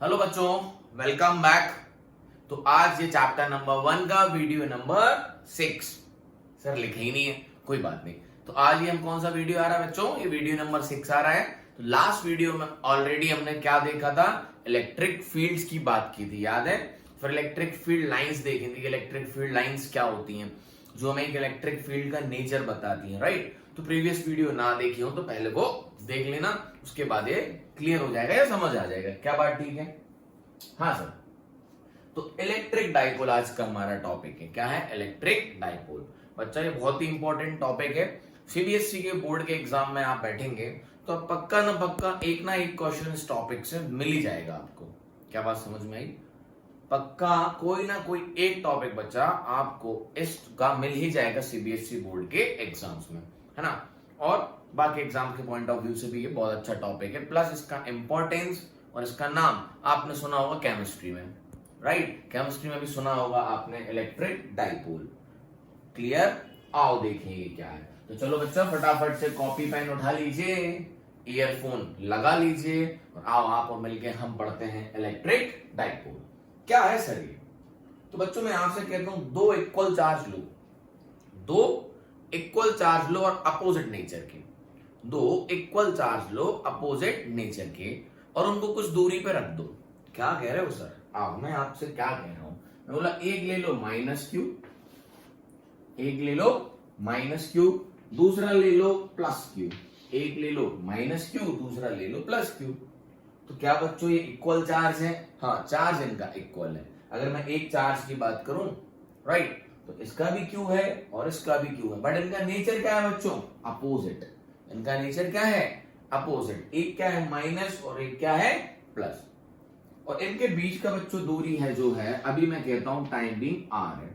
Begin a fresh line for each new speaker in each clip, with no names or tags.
Hello बच्चों, welcome back. तो आज ये चैप्टर नंबर 1 का वीडियो नंबर 6। सर लिखे ही नहीं है, कोई बात नहीं। तो आज ये हम कौन सा वीडियो आ रहा है बच्चों? ये वीडियो नंबर 6 आ रहा है। तो लास्ट वीडियो में ऑलरेडी हमने क्या देखा था? इलेक्ट्रिक फील्ड्स की बात की थी, याद है? फिर इलेक्ट्रिक फील्ड लाइंस देखी थी। इलेक्ट्रिक फील्ड लाइंस क्या होती हैं, जो हमें एक इलेक्ट्रिक फील्ड का नेचर बताती है, राइट? तो प्रीवियस वीडियो ना देखी हो तो पहले वो देख लेना, उसके बाद ये क्लियर हो जाएगा या समझ आ जाएगा। क्या बात ठीक है? हाँ सर। तो इलेक्ट्रिक डाइपोल आज का हमारा टॉपिक है। क्या है? Electric dipole. बच्चा ये बहुत ही इंपॉर्टेंट टॉपिक है। सीबीएसई के बोर्ड के एग्जाम में आप बैठेंगे तो पक्का ना एक क्वेश्चन इस टॉपिक से मिल ही जाएगा आपको। क्या बात समझ में आई? पक्का कोई ना कोई एक टॉपिक बच्चा आपको इसका मिल ही जाएगा सीबीएसई बोर्ड के एग्जाम्स में, है ना? और बाकी एग्जाम के पॉइंट ऑफ व्यू से भी ये बहुत अच्छा टॉपिक है। प्लस इसका इंपॉर्टेंस और इसका नाम आपने सुना होगा केमिस्ट्री में, राइट? केमिस्ट्री में भी सुना होगा आपने इलेक्ट्रिक डाइपोल। क्लियर? आओ देखेंगे क्या है। तो चलो बच्चा फटाफट से कॉपी पेन उठा लीजिए, ईयरफोन लगा लीजिए और आओ आप और मिलके हम पढ़ते हैं इलेक्ट्रिक डाइपोल। क्या है सर ये? तो बच्चों मैं आपसे कहता हूं दो इक्वल चार्ज लो और अपोजिट नेचर के। दो इक्वल चार्ज लो अपोजिट नेचर के और उनको कुछ दूरी पे रख दो। क्या कह रहे हो सर? अब मैं आपसे क्या कह रहा हूं? मैं बोला एक ले लो माइनस क्यू, दूसरा ले लो प्लस क्यू। एक ले लो माइनस क्यू, दूसरा ले लो प्लस क्यू। तो क्या बच्चों ये इक्वल चार्ज है? हाँ, चार्ज इनका इक्वल है। अगर मैं एक चार्ज की बात करूं, राइट, तो इसका भी क्यू है और इसका भी क्यू है, बट इनका नेचर क्या है बच्चों? अपोजिट। इनका नेचर क्या है? अपोजिट। एक क्या है? माइनस और एक क्या है? प्लस। और इनके बीच का बच्चों दूरी है जो है, अभी मैं कहता हूं टाइम बीइंग आर है।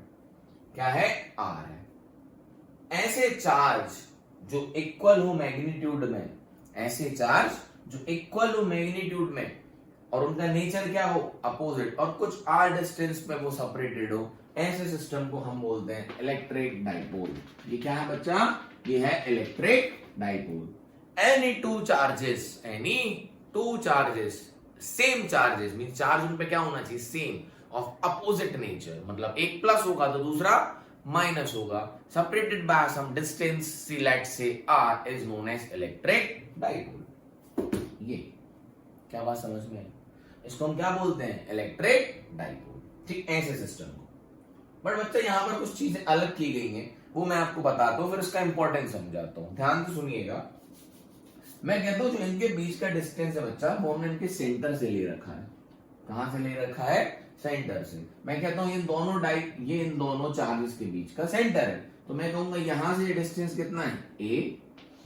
क्या है? आर है। ऐसे चार्ज जो इक्वल हो मैग्नीट्यूड में, ऐसे चार्ज जो इक्वल हो मैग्नीट्यूड में और उनका नेचर क्या हो? अपोजिट, और कुछ आर डिस्टेंस पे वो सेपरेटेड हो, ऐसे सिस्टम को हम बोलते हैं इलेक्ट्रिक डाइपोल। ये क्या है बच्चा? ये है electric dipole. Any two charges same charges mean charge उन पे क्या होना चाहिए? Same, of opposite nature. मतलब एक प्लस होगा तो दूसरा माइनस होगा, separated by some distance, see let's say R, is known as electric dipole. ये क्या बात समझ में आई? इसको हम क्या बोलते हैं? Electric dipole. ठीक, ऐसे सिस्टम को। बट बच्चा यहां पर कुछ चीजें अलग की गई हैं, वो मैं आपको बताता हूं, फिर इसका इंपॉर्टेंस समझाता हूं। ध्यान से सुनिएगा। मैं कहता हूं जो इनके बीच का डिस्टेंस है बच्चा, वो हमने इनके सेंटर से ले रखा है। कहां से ले रखा है? सेंटर से। मैं कहता हूं ये इन दोनों चार्जेस के बीच का सेंटर है। तो मैं कहूंगा यहां से ये डिस्टेंस कितना है? ए।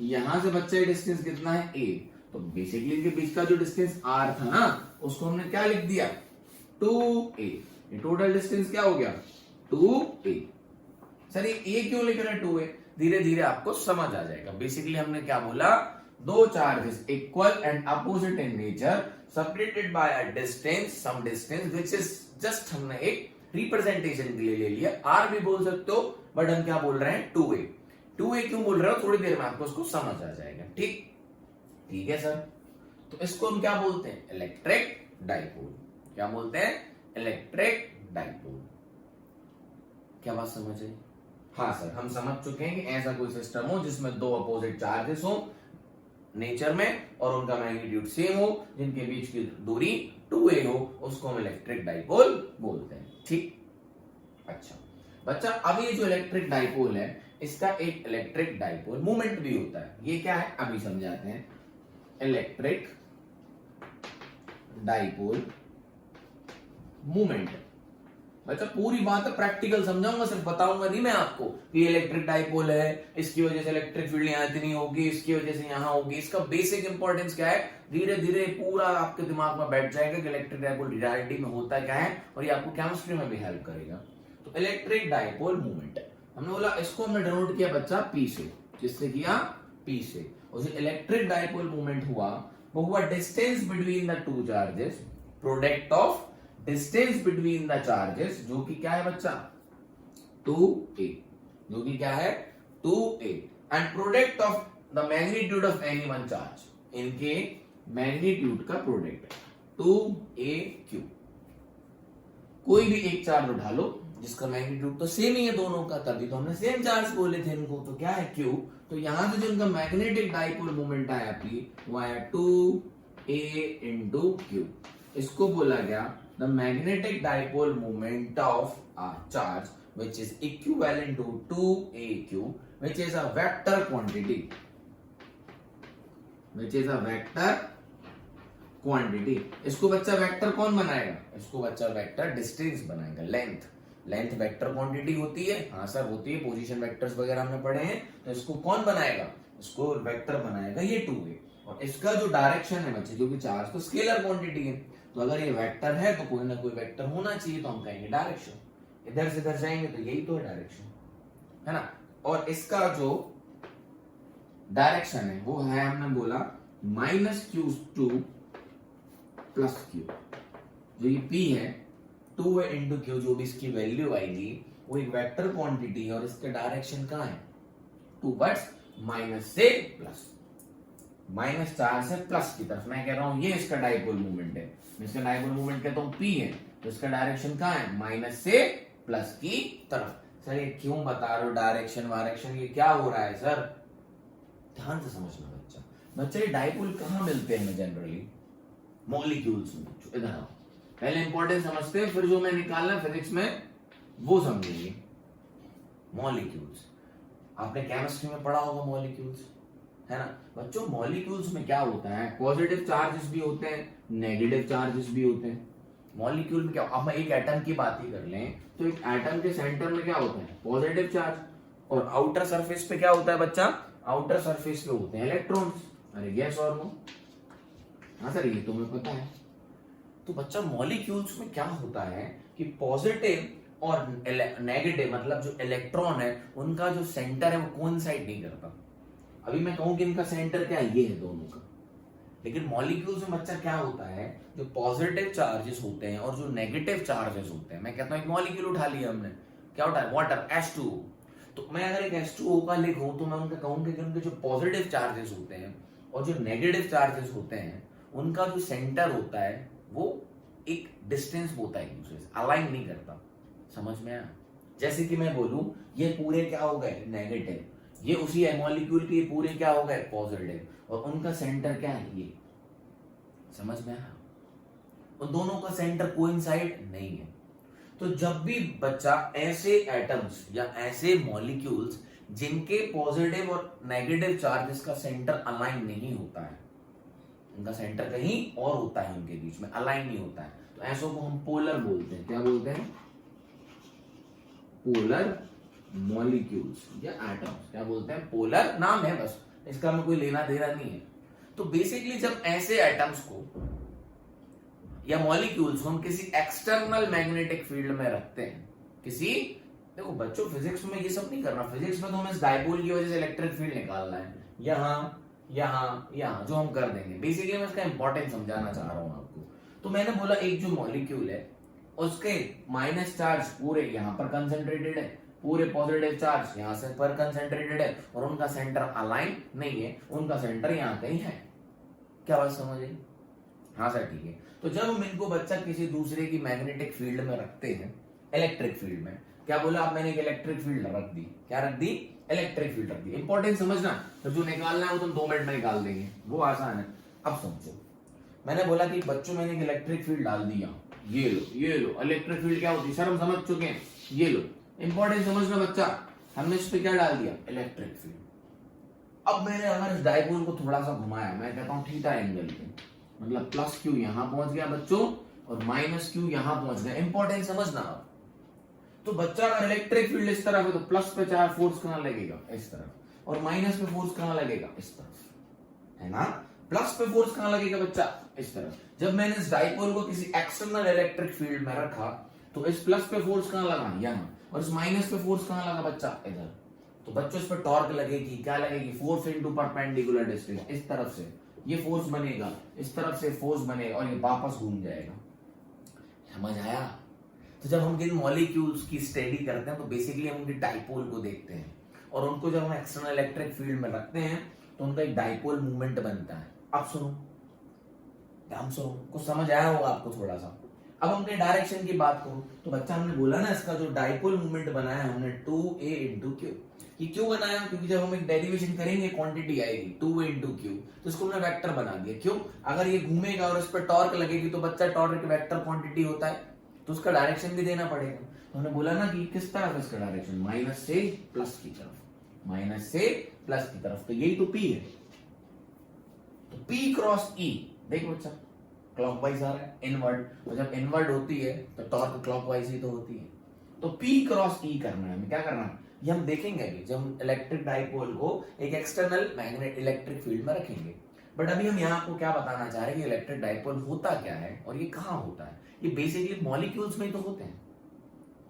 यहां से बच्चा ये डिस्टेंस कितना है? ए। तो बेसिकली इनके बीच का जो डिस्टेंस आर था ना, उसको हमने क्या लिख दिया? 2a। ये टोटल डिस्टेंस क्या हो गया? 2a। सर ये a क्यों लिख रहे हैं 2a? धीरे धीरे आपको समझ आ जाएगा। बेसिकली हमने क्या बोला? दो charges equal and opposite in nature, separated by a distance, some distance which is just, हमने एक रिप्रेजेंटेशन के लिए ले लिया। आर भी बोल सकते हो, बट हम क्या बोल रहे हैं? 2a। 2a क्यों बोल रहे हो? थोड़ी देर में आपको उसको समझ आ जाएगा। ठीक है सर। तो इसको हम क्या बोलते हैं? Electric dipole. क्या बोलते हैं? Electric dipole. क्या बात समझ आई? हाँ सर, हम समझ चुके हैं कि ऐसा कोई सिस्टम हो जिसमें दो अपोजिट चार्जेस हो नेचर में और उनका मैग्नीट्यूड सेम हो, जिनके बीच की दूरी 2a हो, उसको हम इलेक्ट्रिक डाइपोल बोलते हैं। ठीक, अच्छा बच्चा, अब ये जो इलेक्ट्रिक डाइपोल है, इसका एक इलेक्ट्रिक डाइपोल मूवमेंट भी होता है। ये क्या है अभी समझाते हैं। Electric dipole movement. बच्चा पूरी बात प्रैक्टिकल समझाऊंगा, सिर्फ बताऊंगा नहीं मैं आपको कि इलेक्ट्रिक डाइपोल है, इसकी वजह से इलेक्ट्रिक फील्ड यहां इतनी होगी, इसकी वजह से यहां होगी। इसका बेसिक इंपॉर्टेंस क्या है, धीरे धीरे पूरा आपके दिमाग में बैठ जाएगा कि इलेक्ट्रिक डाइपोल रियलिटी में होता क्या है, और ये आपको केमिस्ट्री में भी हेल्प करेगा। तो इलेक्ट्रिक डाइपोल मूवमेंट हमने बोला, इसको हमने डिनोट किया बच्चा पी से। किससे किया? पी से। और जो इलेक्ट्रिक डाइपोल मूवमेंट हुआ, वो हुआ distance between the two charges, product of distance between the charges, जो कि क्या है बच्चा? 2a। जो कि क्या है? 2a। And product of the magnitude of any one charge. इनके मैग्नीट्यूड का प्रोडक्ट 2AQ। कोई भी एक चार्ज उठा लो जिसका मैग्नीट्यूड तो सेम ही है दोनों का, तभी तो हमने सेम चार्ज बोले थे इनको। तो क्या है Q, तो यहां से जो इनका मैग्नेटिक डाइपोल मोमेंट आया पी, वो आया 2A into Q। इसको बोला गया the magnetic dipole moment of a charge which is equivalent to 2AQ, which is a vector quantity, which is a vector quantity। इसको बच्चा वेक्टर कौन बनाएगा? इसको बच्चा वेक्टर डिस्टेंस बनाएगा, लेंथ। लेंथ वेक्टर क्वांटिटी होती है, हाँ सर होती है, पोजीशन वेक्टर्स वगैरह हमने पढ़े हैं। तो इसको कौन बनाएगा? इसको वेक्टर बनाएगा ये 2A। और इसका जो डायरेक्शन है बच्चे, जो कि चार्ज तो स्केलर क्वांटिटी है, तो अगर ये वेक्टर है तो कोई ना कोई वेक्टर होना चाहिए, तो हम कहेंगे डायरेक्शन। इधर से इधर जाएंगे तो यही तो है डायरेक्शन, है ना। और इसका जो डायरेक्शन है वो है, हमने बोला -Q2 प्लस Q। जो ये P है 2A into Q, जो भी इसकी वैल्यू आएगी वो एक वेक्टर क्वांटिटी है, और इसका डायरेक्शन कहाँ है? टूवर्ड्स माइनस से प्लस, माइनस चार्ज से प्लस की तरफ। मैं कह रहा हूं ये इसका डाइपोल मूवमेंट है, इसका डाइपोल मूवमेंट कहता हूं P है, तो इसका डायरेक्शन कहाँ है? माइनस से प्लस की तरफ। सर ये क्यों बता रहे हो डायरेक्शन वायरेक्शन, ये क्या हो रहा है सर? ध्यान से समझना बच्चा। बच्चा ये डाइपोल कहाँ मिलते हैं जनरली? मॉलिक्यूल्स में। इधर आओ, पहले इंपॉर्टेंट समझते हैं, फिर जो मैं निकालना फिजिक्स में वो समझेंगे। मॉलिक्यूल्स आपने केमिस्ट्री में पढ़ा होगा, मॉलिक्यूल्स, है ना बच्चों। मॉलिक्यूल्स में क्या होता है? पॉजिटिव चार्जेस भी होते हैं, नेगेटिव चार्जेस भी होते हैं। मॉलिक्यूल में क्या, अब हम एक एटम की बात ही कर लें तो एक एटम के सेंटर में क्या होता है? Positive charge. और आउटर सरफेस पे क्या होता है बच्चा? आउटर सरफेस पे होते हैं इलेक्ट्रॉन्स। अरे यस और नो? हाँ सर ये तुम्हें पता है। तो बच्चा मॉलिक्यूल्स में क्या होता है कि पॉजिटिव और नेगेटिव, मतलब जो इलेक्ट्रॉन है उनका जो सेंटर है वो कोइंसाइड नहीं करता। अभी मैं कहूं कि इनका सेंटर क्या है, ये है दोनों का। लेकिन मॉलिक्यूल्स में बच्चा क्या होता है, जो पॉजिटिव चार्जेस होते हैं और जो नेगेटिव चार्जेस होते हैं। मैं कहता हूं एक मॉलिक्यूल उठा लिया हमने, क्या उठाया? Water, H2O। तो मैं अगर एक H2O का लिखूं तो मैं उनका कहूंगा कि उनके जो पॉजिटिव चार्जेस होते हैं और जो नेगेटिव चार्जेस होते हैं उनका जो सेंटर होता है वो एक डिस्टेंस होता है, एक दूसरे से अलाइन नहीं करता। समझ में आया? जैसे कि मैं बोलूं ये पूरे क्या हो गए? नेगेटिव। ये उसी मॉलिक्यूल के पूरे क्या हो गए? पॉजिटिव। और उनका सेंटर क्या है? ये। समझ में आया? उन दोनों का सेंटर कोइंसाइड नहीं है। तो जब भी बच्चा ऐसे एटम्स या ऐसे मॉलिक्यूल्स जिनके पॉजिटिव और नेगेटिव चार्जेस का सेंटर अलाइन नहीं होता है, उनका सेंटर कहीं और होता है, उनके बीच में अलाइन नहीं होता है, तो ऐसों को हम पोलर बोलते हैं। क्या बोलते हैं? पोलर मॉलिक्यूल्स या एटम्स। क्या बोलते हैं? पोलर। नाम है बस, इसका में कोई लेना देना नहीं है। तो बेसिकली जब ऐसे एटम्स को या मॉलिक्यूल्स को हम किसी एक्सटर्नल मैग्नेटिक फील्ड में रखते हैं, किसी, देखो बच्चों फिजिक्स में ये सब नहीं करना। फिजिक्स में तो हमें इस डाइपोल की वजह से इलेक्ट्रिक फील्ड निकालना है, यहां यहां यहां, जो हम कर देंगे। बेसिकली मैं इसका इंपॉर्टेंस समझाना चाह रहा हूं आपको। तो मैंने बोला एक जो मॉलिक्यूल है उसके माइनस चार्ज पूरे यहां पर कंसेंट्रेटेड है, पूरे पॉजिटिव चार्ज यहां से पर कंसेंट्रेटेड है, और उनका सेंटर अलाइन नहीं है, उनका सेंटर यहां कहीं है। क्या बात समझ आई? हाँ सर ठीक है। तो जब हम इनको बच्चा किसी दूसरे की मैग्नेटिक फील्ड में रखते हैं, इलेक्ट्रिक फील्ड में, क्या बोला आप? मैंने एक इलेक्ट्रिक फील्ड रख दी। क्या रख दी? इलेक्ट्रिक फील्ड रख दी। इंपॉर्टेंट समझना, तो जो निकालना है वो तुम 2 मिनट में निकाल देंगे, वो आसान है। अब समझो, मैंने बोला कि बच्चों मैंने एक इलेक्ट्रिक फील्ड डाल दिया, ये लो ये लो। इलेक्ट्रिक फील्ड क्या होती है सर? हम समझ चुके हैं, ये लो। इंपॉर्टेंट समझना बच्चा, हमने इस पे क्या डाल दिया? Electric field. अब मैंने अगर इस डाइपोल को थोड़ा सा घुमाया, मैं कहता हूं थीटा एंगल पे, मतलब प्लस Q यहां पहुंच गया बच्चों और माइनस Q यहां पहुंच गया। इंपॉर्टेंट समझना। तो बच्चा अगर इलेक्ट्रिक फील्ड इस तरफ है तो प्लस पे चार्ज फोर्स कहां लगेगा? इस तरफ। और माइनस पे फोर्स कहां लगेगा? इस तरफ, है ना। प्लस पे फोर्स कहां लगेगा बच्चा? इस तरफ। जब मैंने इस डाइपोल को किसी एक्सटर्नल इलेक्ट्रिक फील्ड में रखा तो इस प्लस पे फोर्स कहां लगा? यहां। और इस माइनस पे फोर्स कहां लगा बच्चा? इधर। तो बच्चों इस पर टॉर्क लगेगी। क्या लगेगी? Force into perpendicular distance. इस तरफ से ये फोर्स बनेगा, इस तरफ से फोर्स बनेगा, और ये वापस घूम जाएगा। समझ आया? तो जब हम इन मॉलिक्यूल्स की स्टडी करते हैं तो बेसिकली हम उनके डाइपोल को देखते हैं, और उनको जब हम एक्सटर्नल इलेक्ट्रिक फील्ड में रखते हैं तो उनका एक डाइपोल मूवमेंट बनता है। अब सुनो, ध्यान से कुछ समझ आया होगा आपको थोड़ा सा। अब हमने डायरेक्शन की बात करूं तो बच्चा हमने बोला ना इसका जो डाइपोल मूवमेंट बनाया हमने 2a इंटू क्यू। ये क्यों बनाया? क्योंकि जब हम एक डेरिवेशन करेंगे क्वांटिटी आएगी 2a इंटू क्यू, तो इसको हमने वेक्टर बना दिया। क्यों? अगर ये घूमेगा और इस पर टॉर्क लगेगी तो बच्चा टॉर्क वेक्टर क्वांटिटी होता है, तो उसका डायरेक्शन भी देना पड़ेगा। तो हमने बोला ना कि किस तरफ इसका डायरेक्शन, माइनस से प्लस की तरफ, माइनस से प्लस की तरफ। तो यही तो P है। तो P क्रॉस E, देखो बच्चा क्लॉकवाइज आ रहा है, इनवर्ड, और जब इनवर्ड होती है तो टॉर्क क्लॉकवाइज ही तो होती है। तो P क्रॉस E करना है, हमें क्या करना है ये हम देखेंगे अभी जब हम इलेक्ट्रिक डाइपोल को एक एक्सटर्नल मैग्नेट इलेक्ट्रिक फील्ड में रखेंगे। बट अभी हम यहाँ आपको क्या बताना चाह रहे हैं कि इलेक्ट्रिक डाइपोल होता क्या है और ये कहाँ होता है। ये बेसिकली मॉलिक्यूल्स में ही तो होते हैं।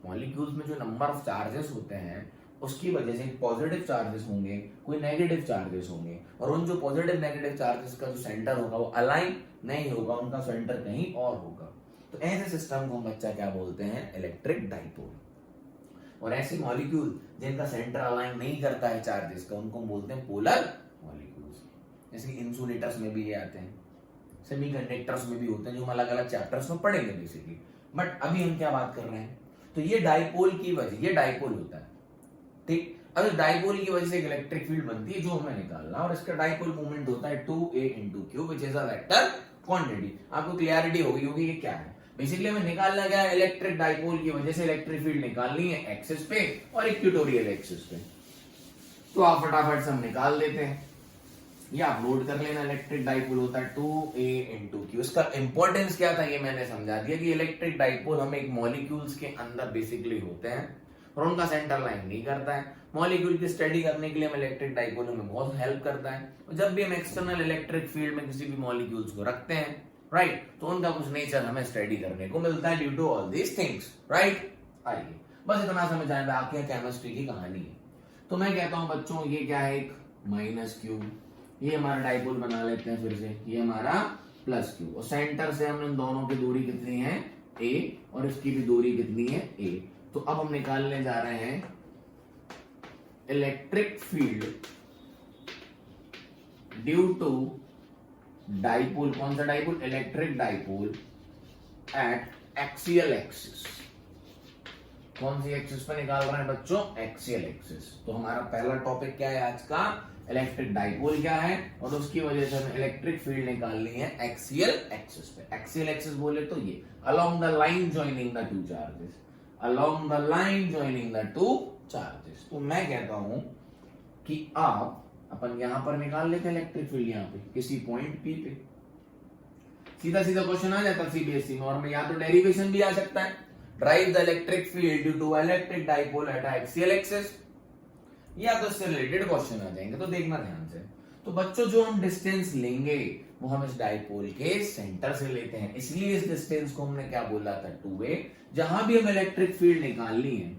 मॉलिक्यूल्स में जो नंबर ऑफ चार्जेस होते हैं उसकी वजह से पॉजिटिव चार्जेस होंगे, कोई नेगेटिव चार्जेस होंगे, और उन जो पॉजिटिव नेगेटिव चार्जेस का जो सेंटर होगा वो अलाइन नहीं होगा, उनका सेंटर कहीं और होगा। तो ऐसे सिस्टम को हम बच्चा क्या बोलते हैं, इलेक्ट्रिक डाइपोल। और ऐसे मॉलिक्यूल जिनका सेंटर अलाइन नहीं करता है चार्जेस का, उनको हम बोलते हैं पोलर मॉलिक्यूल्स। जैसे इंसुलेटर्स में भी ये आते हैं, सेमीकंडक्टर्स में भी होते हैं, जो हम अलग अलग चैप्टर्स में पढ़ेंगे बेसिकली। बट अभी हम क्या बात कर रहे हैं, तो ये डाइपोल की वजह, ये डाइपोल होता है, ठीक। अब इस डाइपोल की वजह से एक इलेक्ट्रिक फील्ड बनती है जो हमें निकालना, और इसका डाइपोल मूवमेंट होता है 2a into Q which is a vector quantity. आपको क्लियरिटी होगी होगी ये क्या है। बेसिकली हमें निकालना क्या है, इलेक्ट्रिक डाइपोल की वजह से इलेक्ट्रिक फील्ड निकालनी है एक्सिस पे और इक्वेटोरियल एक्सिस पे। तो आप फटाफट से हम निकाल लेते हैं, या आप नोट कर लेना, इलेक्ट्रिक डाइपोल होता है 2a इंटू क्यू। इसका इंपॉर्टेंस क्या था ये मैंने समझा दिया कि इलेक्ट्रिक डाइपोल हम एक मॉलिक्यूल्स के अंदर बेसिकली होते हैं और उनका सेंटर लाइन नहीं करता है। मॉलिक्यूल की स्टडी करने के लिए हम इलेक्ट्रिक डाइपोल हमें बहुत हेल्प करता है। और जब भी हम एक्सटर्नल इलेक्ट्रिक फील्ड में किसी भी मॉलिक्यूल्स को रखते हैं, राइट, तो उनका कुछ नेचर हमें स्टडी करने को मिलता है due to all these things, right. आइए बस इतना समझ आए, बाकी केमिस्ट्री की कहानी है। तो मैं कहता हूं बच्चों ये क्या है, एक माइनस क्यू, ये हमारा डाइपोल बना लेते हैं फिर से, ये हमारा प्लस क्यू, और सेंटर से हम इन दोनों की दूरी कितनी है a, और इसकी भी दूरी कितनी है a। तो अब हम निकालने जा रहे हैं electric field due to dipole. कौन सा dipole, electric dipole at axial axis. कौन सी एक्सिस पे निकाल रहे हैं बच्चों, एक्सियल एक्सिस। तो हमारा पहला टॉपिक क्या है आज का, इलेक्ट्रिक डाइपोल क्या है, और उसकी वजह से हमें इलेक्ट्रिक फील्ड निकालनी है एक्सियल एक्सिस पे। एक्सियल एक्सिस बोले तो ये along the line joining the two charges, along the line joining the two charges. तो मैं कहता हूं कि आप अपन यहां पर निकाल लेते हैं इलेक्ट्रिक फील्ड, यहां पे किसी पॉइंट P पे, सीधा सीधा क्वेश्चन आ जाता सीबीएसई में। और में या तो डेरिवेशन भी आ सकता है, derive the electric field due to electric dipole at axial axis, या तो इससे रिलेटेड क्वेश्चन आ जाएंगे। तो देखना ध्यान से। तो बच्चों जो हम डिस्टेंस लेंगे वो हम इस डाइपोल के सेंटर से लेते हैं, इसलिए इस डिस्टेंस को हमने क्या बोला था, 2a। जहां भी हम इलेक्ट्रिक फील्ड निकालनी है,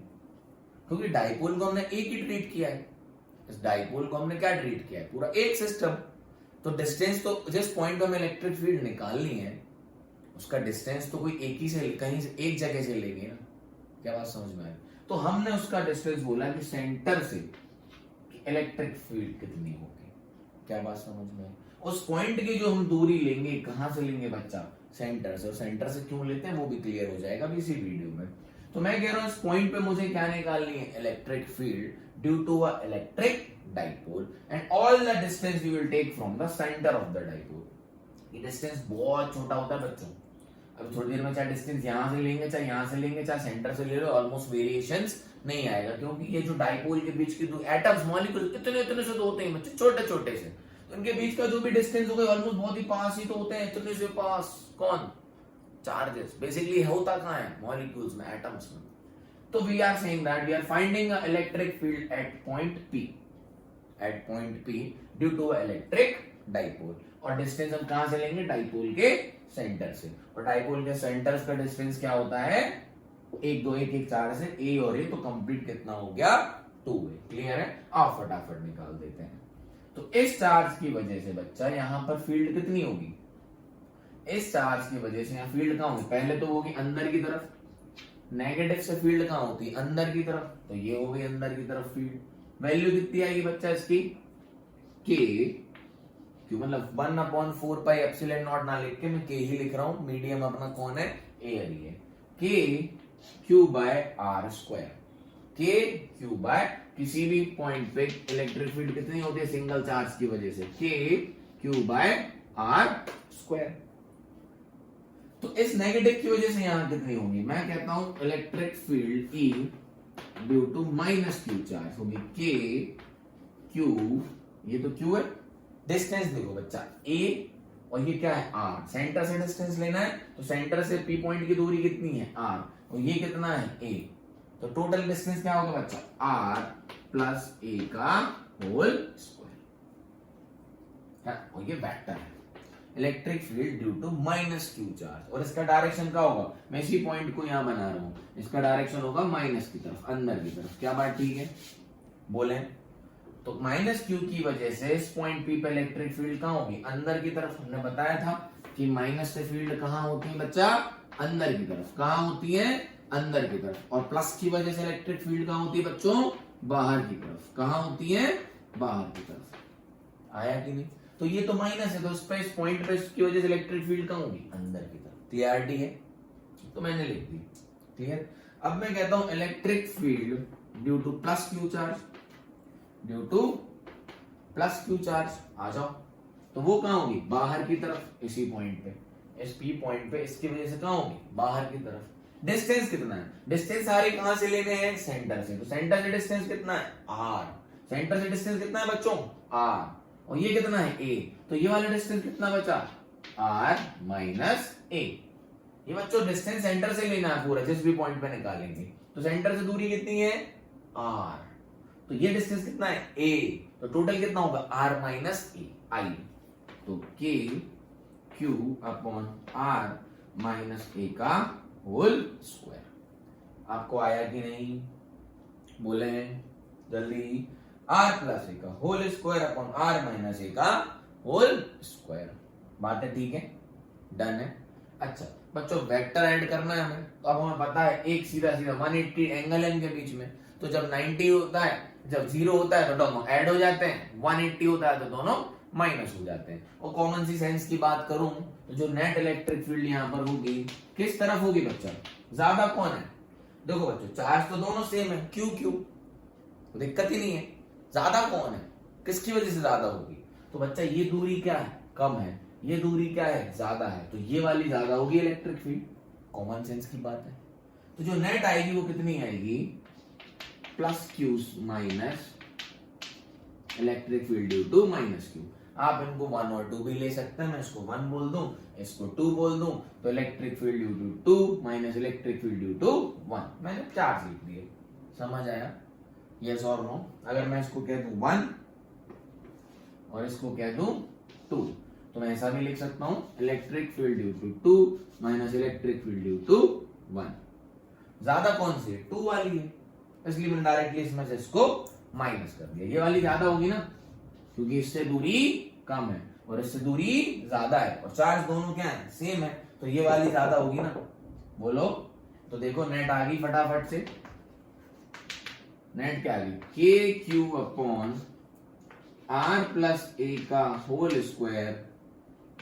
क्योंकि डाइपोल को हमने एक ही ट्रीट किया है, इस डाइपोल को हमने क्या ट्रीट किया है, पूरा एक सिस्टम। तो डिस्टेंस तो जिस पॉइंट पे हमें इलेक्ट्रिक फील्ड निकालनी है उसका डिस्टेंस तो कोई एक ही से, कहीं से एक जगह से लेंगे ना। क्या बात समझ में आई? तो हमने उसका डिस्टेंस बोला कि सेंटर से इलेक्ट्रिक फील्ड कितनी होगी। क्या बात समझ में आई? उस पॉइंट की जो हम दूरी लेंगे, कहां से लेंगे बच्चा, सेंटर से। और सेंटर से क्यों लेते हैं वो भी क्लियर हो जाएगा इसी वीडियो में। तो मैं कह रहा हूं इस पॉइंट पे मुझे क्या निकालनी है, electric field due to a electric dipole, and all the distance we will take from the centre of the dipole. ये डिस्टेंस बहुत छोटा होता है बच्चों। अब थोड़ी देर में चाहे डिस्टेंस यहां से लेंगे, चाहे यहां से लेंगे, चाहे सेंटर से ले लो, ऑलमोस्ट वेरिएशंस नहीं आएगा, क्योंकि ये जो डाइपोल के बीच की एटम्स, मॉलिक्यूल इतने इतने से तो होते हैं बच्चे, छोटे छोटे से, तो इनके बीच का जो भी डिस्टेंस होगा ऑलमोस्ट बहुत ही पास ही तो होते हैं, इतने से पास। कौन, चार्जेस। बेसिकली होता कहां है, मॉलिक्यूल्स में, एटम्स में। तो we are saying that we are finding a electric field at point P, at point P due to electric dipole. और डिस्टेंस हम कहां से लेंगे, डाइपोल के सेंटर से। और डाइपोल के सेंटर का डिस्टेंस क्या होता है, 1 2 1 1 4 से a और a, तो कंप्लीट कितना हो गया, 2a। क्लियर है? आप फटाफट निकाल देते हैं। तो इस चार्ज की वजह से बच्चा यहां पर फील्ड कितनी होगी, इस चार्ज की वजह से यहां फील्ड कहां होगी, पहले तो होगी अंदर की तरफ, नेगेटिव से फील्ड कहां होती है, अंदर की तरफ, तो ये हो गई अंदर की तरफ फील्ड। वैल्यू कितनी आएगी बच्चा इसकी, k, क्यू, मतलब 1/4 पाई एप्सिलॉन नॉट ना लिख के मैं के ही लिख रहा हूं, मीडियम अपना कौन है, एयर ही है, के क्यू बाय आर स्क्वायर, के क्यू बाय, किसी भी पॉइंट पे इलेक्ट्रिक फील्ड कितनी होती है सिंगल चार्ज की वजह से, K Q by are square. तो इस नेगेटिव की वजह से यहां कितनी होगी, मैं कहता हूं electric field E due to minus Q charge होगी के क्यू, ये तो क्यू है, डिस्टेंस देखो बच्चा ए और ये क्या है आर, सेंटर से डिस्टेंस लेना है तो सेंटर से पी पॉइंट की दूरी कितनी है आर, और ये कितना है ए, तो टोटल डिस्टेंस क्या होगा बच्चा आर प्लस ए का होल स्क्वायर, और ये वेक्टर है electric field due to minus Q charge, और इसका डायरेक्शन क्या होगा, मैं इसी पॉइंट को यहां बना रहा हूं, इसका डायरेक्शन होगा माइनस की तरफ, अंदर की तरफ, क्या बात ठीक है, बोले तो माइनस क्यू की वजह से इस पॉइंट पी पे इलेक्ट्रिक फील्ड कहां होगी, अंदर की तरफ। हमने बताया था कि माइनस से फील्ड कहां होती है बच्चा, अंदर की तरफ, कहां होती है अंदर की तरफ, और प्लस की वजह से इलेक्ट्रिक फील्ड कहां होती है बच्चों, बाहर की तरफ, कहां होती है बाहर की तरफ, आया कि नहीं, तो ये तो माइनस है, तो इस पॉइंट पे इसकी वजह से इलेक्ट्रिक फील्ड कहां होगी, अंदर की तरफ, क्लियरिटी है, तो मैंने लिख दी, क्लियर। अब मैं कहता हूं electric field due to plus Q charge, due to plus Q charge, आ जाओ, तो वो कहां होगी, बाहर की तरफ, इसी पॉइंट पे, इस पी पॉइंट पे, इसकी वजह से कहां होगी, बाहर की तरफ। डिस्टेंस कितना है, डिस्टेंस सारे कहां से लेने हैं, सेंटर से, तो सेंटर से डिस्टेंस कितना है आर, सेंटर से डिस्टेंस कितना है बच्चों आर, और ये कितना है ए, तो ये वाला डिस्टेंस कितना बचा आर माइनस ए, ये बच्चों डिस्टेंस सेंटर से लेना है पूरा, जिस भी पॉइंट पे निकालेंगे, तो सेंटर से दूरी कितनी है आर, तो ये डिस्टेंस कितना है ए, तो टोटल कितना होगा आर माइनस ए, आई, तो के क्यू अपॉन आर माइनस ए का होल स्क्वायर, आपको आया कि नहीं, बोले जल्दी, आर प्लस ए का whole square upon are minus ए का होल स्क्वायर, बात है ठीक है, डन है। अच्छा बच्चों वेक्टर ऐड करना है हमें, तो अब हमें पता है एक सीधा सीधा 180 एंगल है इनके बीच में, तो जब 90 होता है, जब 0 होता है तो दोनों ऐड हो जाते हैं, 180 होता है तो दोनों माइनस हो जाते हैं, और कॉमन सी सेंस की बात करूं तो जो नेट इलेक्ट्रिक फील्ड यहां पर होगी किस तरफ होगी बच्चा, ज्यादा कौन है, देखो बच्चों चार्ज तो दोनों सेम है, क्यू क्यू, तो दिक्कत ही नहीं है, ज्यादा कौन है, किसकी वजह से ज्यादा होगी, तो बच्चा ये दूरी क्या है कम है, ये दूरी क्या है ज्यादा है, तो ये वाली ज्यादा होगी इलेक्ट्रिक फील्ड, कॉमन सेंस की बात है। तो जो नेट आएगी वो कितनी आएगी, plus Q minus electric field due to minus Q, आप इनको 1 और 2 भी ले सकते हैं, मैं इसको 1 बोल दूं, इसको 2 बोल दूं, तो electric field due to 2 minus electric field due to 1, मैंने चार्ज लिख दिए, समझ आया, यस और नो। अगर मैं इसको कह दूं 1 और इसको कह दूं 2, तो मैं ऐसा भी लिख सकता हूं electric field due to 2 minus electric field due to 1, ज्यादा कौन सी है 2 वाली है, इसलिए मैंने डायरेक्टली इसमें से इसको माइनस कर दिया, ये वाली ज्यादा होगी ना क्योंकि इससे दूरी कम है और इससे दूरी ज्यादा है, और चार्ज दोनों क्या है सेम है, तो ये वाली ज्यादा होगी ना, बोलो, तो देखो नेट आ गई फटाफट से, नेट क्या आ गई, K Q upon are plus ए का होल स्क्वायर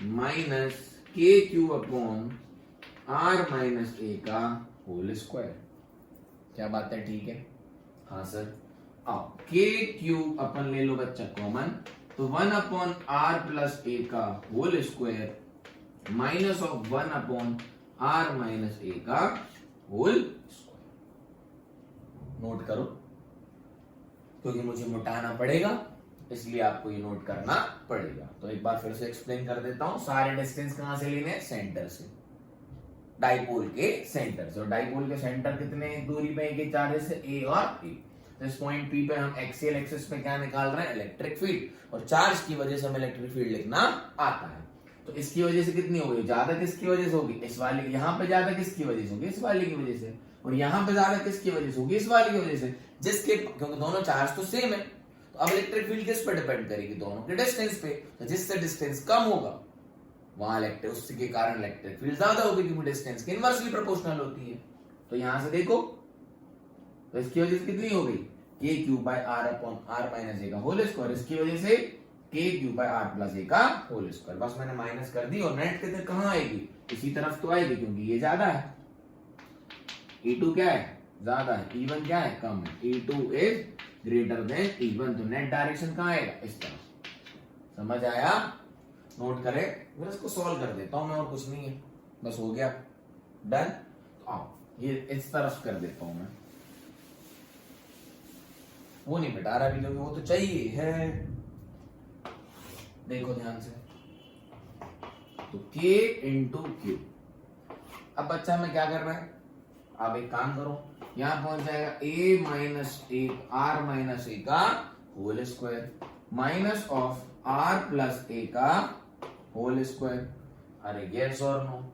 माइनस के क्यू अपॉन आर माइनस ए का होल स्क्वायर, क्या बात है ठीक है, हाँ सर, आओ के क्यू अपन ले लो बच्चा कॉमन, तो 1 अपॉन आर प्लस ए का whole square minus of 1 upon are minus ए का होल स्क्वायर, नोट करो क्योंकि मुझे मिटाना पड़ेगा इसलिए आपको ये नोट करना पड़ेगा। तो एक बार फिर से एक्सप्लेन कर देता हूं, सारे डिस्टेंस कहां से लेने हैं, सेंटर से, डाइपोल के सेंटर से, और डाइपोल के सेंटर कितने दूरी पे है चार्जेस से ए और ए, तो इस पॉइंट पी पे हम एक्सियल एक्सिस पे क्या निकाल रहे हैं इलेक्ट्रिक फील्ड, और चार्ज की वजह से हमें इलेक्ट्रिक फील्ड लिखना आता है, तो इसकी वजह से कितनी होगी ज्यादा, किसकी वजह से होगी इस वाली, यहाँ पे ज्यादा किसकी वजह से होगी इस वाली की वजह से, और यहाँ पे ज्यादा किसकी वजह से होगी इस वाली की वजह से, जिसके क्योंकि दोनों चार्ज तो सेम है, तो अब इलेक्ट्रिक फील्ड किस पे डिपेंड करेगी, दोनों के डिस्टेंस पे, तो जिससे डिस्टेंस कम होगा वहां इलेक्ट्रिक, उसके कारण इलेक्ट्रिक फील्ड ज्यादा होगी क्योंकि डिस्टेंस की इनवर्सली प्रोपोर्शनल होती है। तो यहां से देखो तो इसकी वजह से कितनी हो गई, K Q by R upon are minus ए का होल स्क्वायर, इसकी वजह से K Q by R plus ए का होल स्क्वायर। बस मैंने माइनस कर दी और नेट कितने कहाँ आएगी, इसी तरफ तो आएगी क्योंकि ये ज्यादा है। E2 क्या है, ज्यादा है, E1 क्या है, कम है। E2 is greater than E1, तो नेट डायरेक्शन कहाँ आएगा, इस तरफ। समझ आया, नोट करें। फिर इसको सॉल्व कर देता हूं मैं, और कुछ नहीं है, बस हो गया, डन। तो आओ ये इस तरफ कर देता हूं मैं, वो नहीं बेटा रहा अभी, क्योंकि वो तो चाहिए है। देखो ध्यान से, तो K इंटू क्यू। अब बच्चा हमें क्या कर रहा है, आप एक काम करो, यहां पहुंच जाएगा a माइनस एक आर माइनस ए का whole square minus of r plus ए का होल स्क्वायर। अरे यस और नो,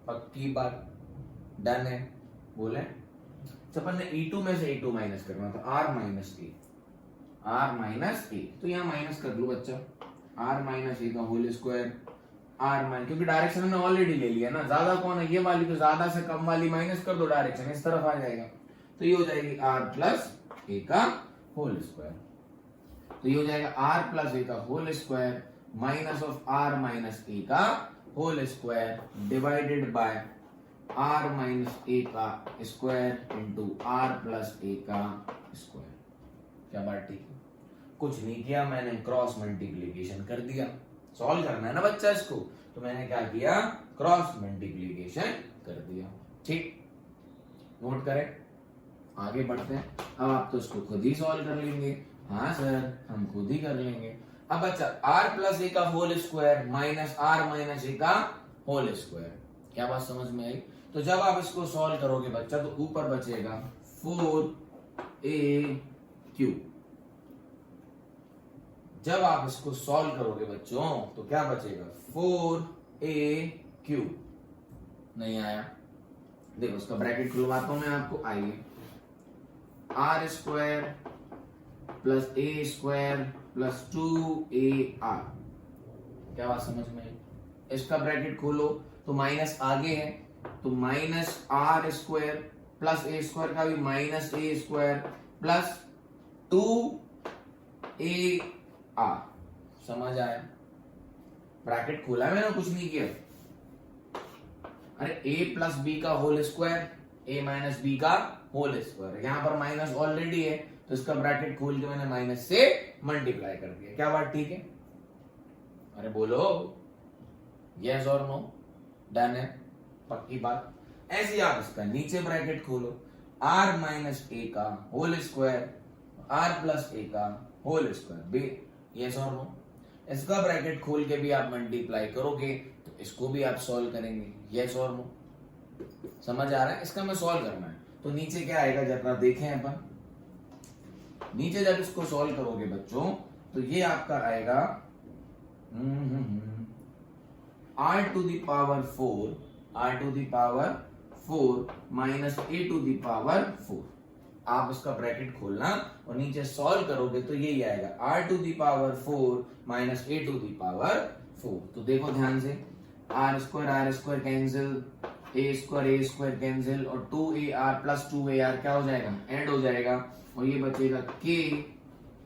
पक्की बात, डन है। बोले अपन ने E2 में से E2 माइनस करना था, r माइनस ए, r माइनस ए, तो यहाँ माइनस कर लो बच्चा, r माइनस ए का होल स्क्वायर, r माइनस, क्योंकि डायरेक्शन हमने ऑलरेडी ले लिया ना, ज्यादा कौन है ये वाली, तो ज्यादा से कम वाली माइनस कर दो, डायरेक्शन इस तरफ आ जाएगा, तो ये हो जाएगी r प्लस ए का होल स्क्वायर। तो ये हो जाएगा r प्लस ए का whole square minus of r minus ए का whole square divided by r minus ए का स्क्वायर इंटू r प्लस ए का स्क्वायर। क्या बात ठीक है, कुछ नहीं किया मैंने, क्रॉस मल्टीप्लीकेशन कर दिया। सॉल्व करना है ना बच्चा इसको, तो मैंने क्या किया, क्रॉस मल्टीप्लीकेशन कर दिया। ठीक, नोट करें, आगे बढ़ते हैं। अब आप तो इसको खुद ही सॉल्व कर लेंगे। हाँ सर, हम खुद ही कर लेंगे। अब बच्चा r प्लस ए का whole square minus r minus ए का होल स्क्वायर, क्या बात समझ में आई। तो जब आप इसको सॉल्व करोगे बच्चा, तो ऊपर बचेगा 4AQ। जब आप इसको सॉल्व करोगे बच्चों, तो क्या बचेगा, 4AQ। नहीं आया, देखो उसका ब्रैकेट खुलवाता हूं मैं आपको, आइए, r square plus A square plus 2AR। क्या बात समझ में आई। इसका ब्रैकेट खोलो तो माइनस आगे है, तो minus r square plus A square का भी माइनस ए स्क्वायर प्लस 2AR। समझ आया, ब्रैकेट खोला मैंने, कुछ नहीं किया। अरे a प्लस बी का whole square, a minus B का होल स्क्वायर, यहां पर माइनस ऑलरेडी है, तो इसका ब्रैकेट खोल के मैंने माइनस से मल्टीप्लाई कर दिया। क्या बात ठीक है, अरे बोलो यस और नो, डन है, पक्की बात। ऐसे आप इसका नीचे ब्रैकेट खोलो, r माइनस ए का होल स्क्वायर r प्लस ए का होल स्क्वायर, यस और नो। इसका ब्रैकेट खोल के भी आप मल्टीप्लाई करोगे, तो इसको भी आप सॉल्व करेंगे, यस और नो। समझ आ रहा है, इसका मैं सॉल्व करना है, तो नीचे क्या आएगा जरा देखें अपन। नीचे जब इसको सॉल्व करोगे बच्चों, तो ये आपका आएगा r to the power 4 minus a to the power 4। आप उसका ब्रैकेट खोलना और नीचे सॉल्व करोगे तो यही आएगा, r to the power 4 minus a to the power 4। तो देखो ध्यान से, r square cancel, a square cancel, और 2AR प्लस 2AR क्या हो जाएगा, ऐड हो जाएगा, और ये बचेगा k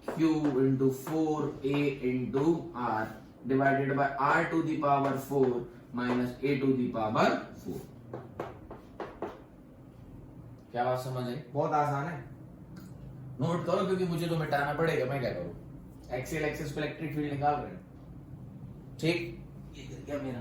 Q into 4a into r divided by r to the power 4 minus a to the power 4। क्या बात समझ आई, बहुत आसान है, नोट करो, क्योंकि मुझे तो मिटाना पड़ेगा, मैं क्या करूं, एक्सियल एक्सिस पे इलेक्ट्रिक फील्ड निकाल रहे हैं। ठीक, ये क्या मेरा,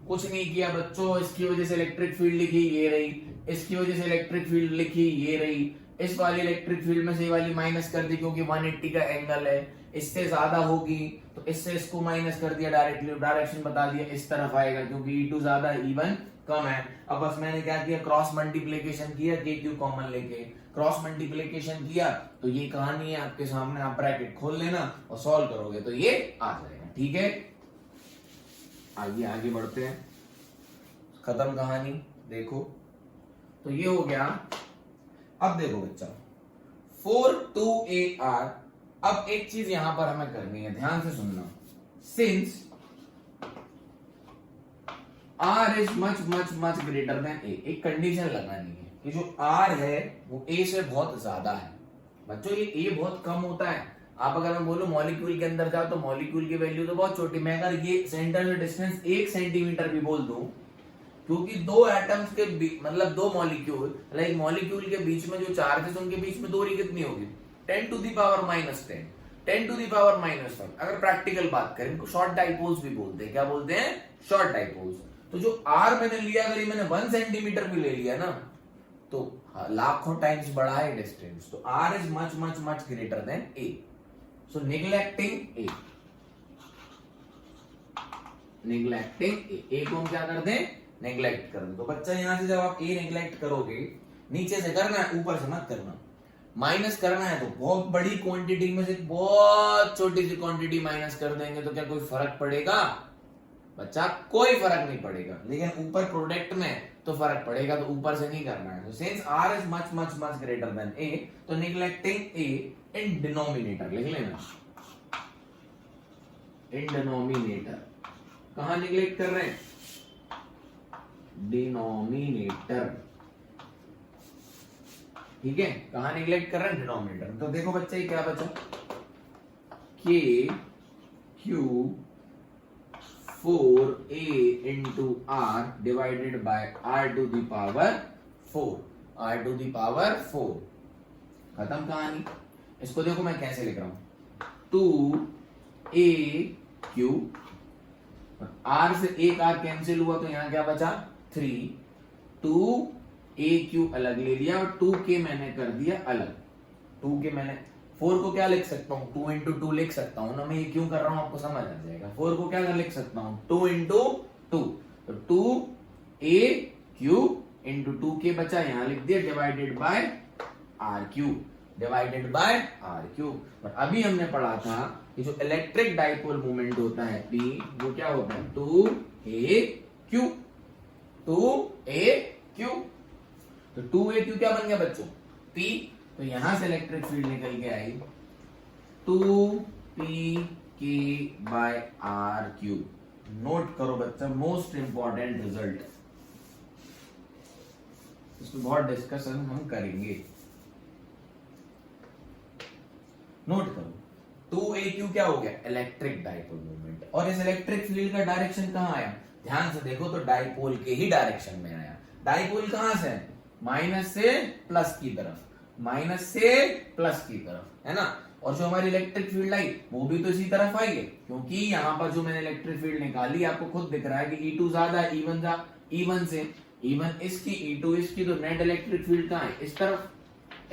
कुछ नहीं किया बच्चों, इसकी वजह से इलेक्ट्रिक फील्ड लिखी ये रही, इसकी वजह से इलेक्ट्रिक फील्ड लिखी ये रही, इस वाली इलेक्ट्रिक फील्ड में से ये वाली माइनस कर दी क्योंकि 180 का एंगल है, इससे ज्यादा होगी तो इससे इसको माइनस कर दिया, डायरेक्टली डायरेक्शन बता दिया, इस तरफ आएगा क्योंकि E2 ज्यादा E1 कम है। अब बस मैंने क्या किया, क्रॉस मल्टीप्लीकेशन किया, के क्यू कॉमन लेके क्रॉस मल्टीप्लीकेशन किया, तो ये कहानी है आपके सामने, आप ब्रैकेट खोल लेना और सॉल्व करोगे तो ये आ जाएगा। ठीक है, आइए आगे बढ़ते हैं, खत्म कहानी। देखो तो ये हो गया। अब देखो बच्चा, 4 अब एक चीज यहां पर हमें करनी है, ध्यान से सुनना, since r is much much much greater then a, एक कंडीशन लगानी है कि जो r है वो a से बहुत ज्यादा है। बच्चों ये a बहुत कम होता है, आप अगर मैं बोलूं मॉलिक्यूल के अंदर जाओ तो मॉलिक्यूल की वैल्यू तो बहुत छोटी, मैं अगर ये सेंटर से डिस्टेंस 1 सेंटीमीटर भी बोल दूं, क्योंकि दो एटम्स के मतलब दो मॉलिक्यूल, लाइक मॉलिक्यूल के बीच में जो चार्जेस उनके बीच में दूरी कितनी होगी 10 to the power -10, 10 to the power -1। अगर प्रैक्टिकल बात करें इनको शॉर्ट डाइपोल्स भी बोलते हैं। क्या बोलते हैं? Short dipoles. तो जो आर मैंने लिया, अगर ये मैंने 1 सेंटीमीटर भी ले लिया ना, तो लाखों टाइम्स बड़ा है डिस्टेंस, तो R is much much much greater than A. So neglecting A, A को हम क्या कर दें? नेग्लेक्ट कर दें। तो बच्चा यहां से जब आप ए नेग्लेक्ट करोगे, नीचे से करना है, ऊपर से मत करना। माइनस करना है तो बहुत बड़ी क्वांटिटी में से बहुत छोटी सी क्वांटिटी माइनस कर देंगे तो क्या कोई फर्क पड़ेगा? बच्चा कोई फर्क नहीं पड़ेगा, लेकिन ऊपर प्रोडक्ट में तो फर्क पड़ेगा, तो ऊपर से नहीं करना है। Since R is much much much greater than A, तो निगलेक्टिंग ए इन डिनोमिनेटर लिख लेना। इन डिनोमिनेटर कहां निगलेक्ट कर रहे हैं? डिनोमिनेटर, ठीक है, कहां निगलेक्ट कर रहे हैं? डिनोमिनेटर। तो देखो बच्चे क्या बचा? K Q 4a into R divided by R to the power 4, R to the power 4। खत्म कहानी। इसको देखो मैं कैसे लिख रहा हूं, 2a क्यू, आर से एक आर कैंसिल हुआ तो यहां क्या बचा? 3, 2a क्यू अलग ले लिया और 2k मैंने कर दिया अलग। 2k मैंने 4 को क्या लिख सकता हूं? 2 इंटू 2 लिख सकता हूं ना। मैं ये क्यों कर रहा हूं आपको समझ आ जाएगा। 4 को क्या लिख सकता हूं? 2 इंटू 2, तो 2a क्यू इंटू 2k बचा, यहां लिख दिया divided by R Q, divided by R Q. और अभी हमने पढ़ा था कि जो इलेक्ट्रिक डाइपोल मोमेंट होता है P, वो क्या होता है? 2a Q, 2a Q. तो 2a क्यू क्या बन गया बच्चों? P। तो यहां से इलेक्ट्रिक फील्ड निकल के आई 2pk by R Q. Note करो बच्चा, मोस्ट इंपॉर्टेंट रिजल्ट, इसमें बहुत डिस्कशन हम करेंगे। नोट करो, 2aq क्या हो गया? Electric dipole moment. और इस इलेक्ट्रिक फील्ड का डायरेक्शन कहां आया? ध्यान से देखो तो डाइपोल के ही डायरेक्शन में आया। डाइपोल कहां से? माइनस से प्लस की तरफ, माइनस से प्लस की तरफ, है ना। और जो हमारी इलेक्ट्रिक फील्ड आई वो भी तो इसी तरफ आई है, क्योंकि यहां पर जो मैंने इलेक्ट्रिक फील्ड निकाली आपको खुद दिख रहा है कि E2 ज्यादा है E1 से, E1 इसकी E2 इसकी, तो नेट इलेक्ट्रिक फील्ड कहां है? इस तरफ,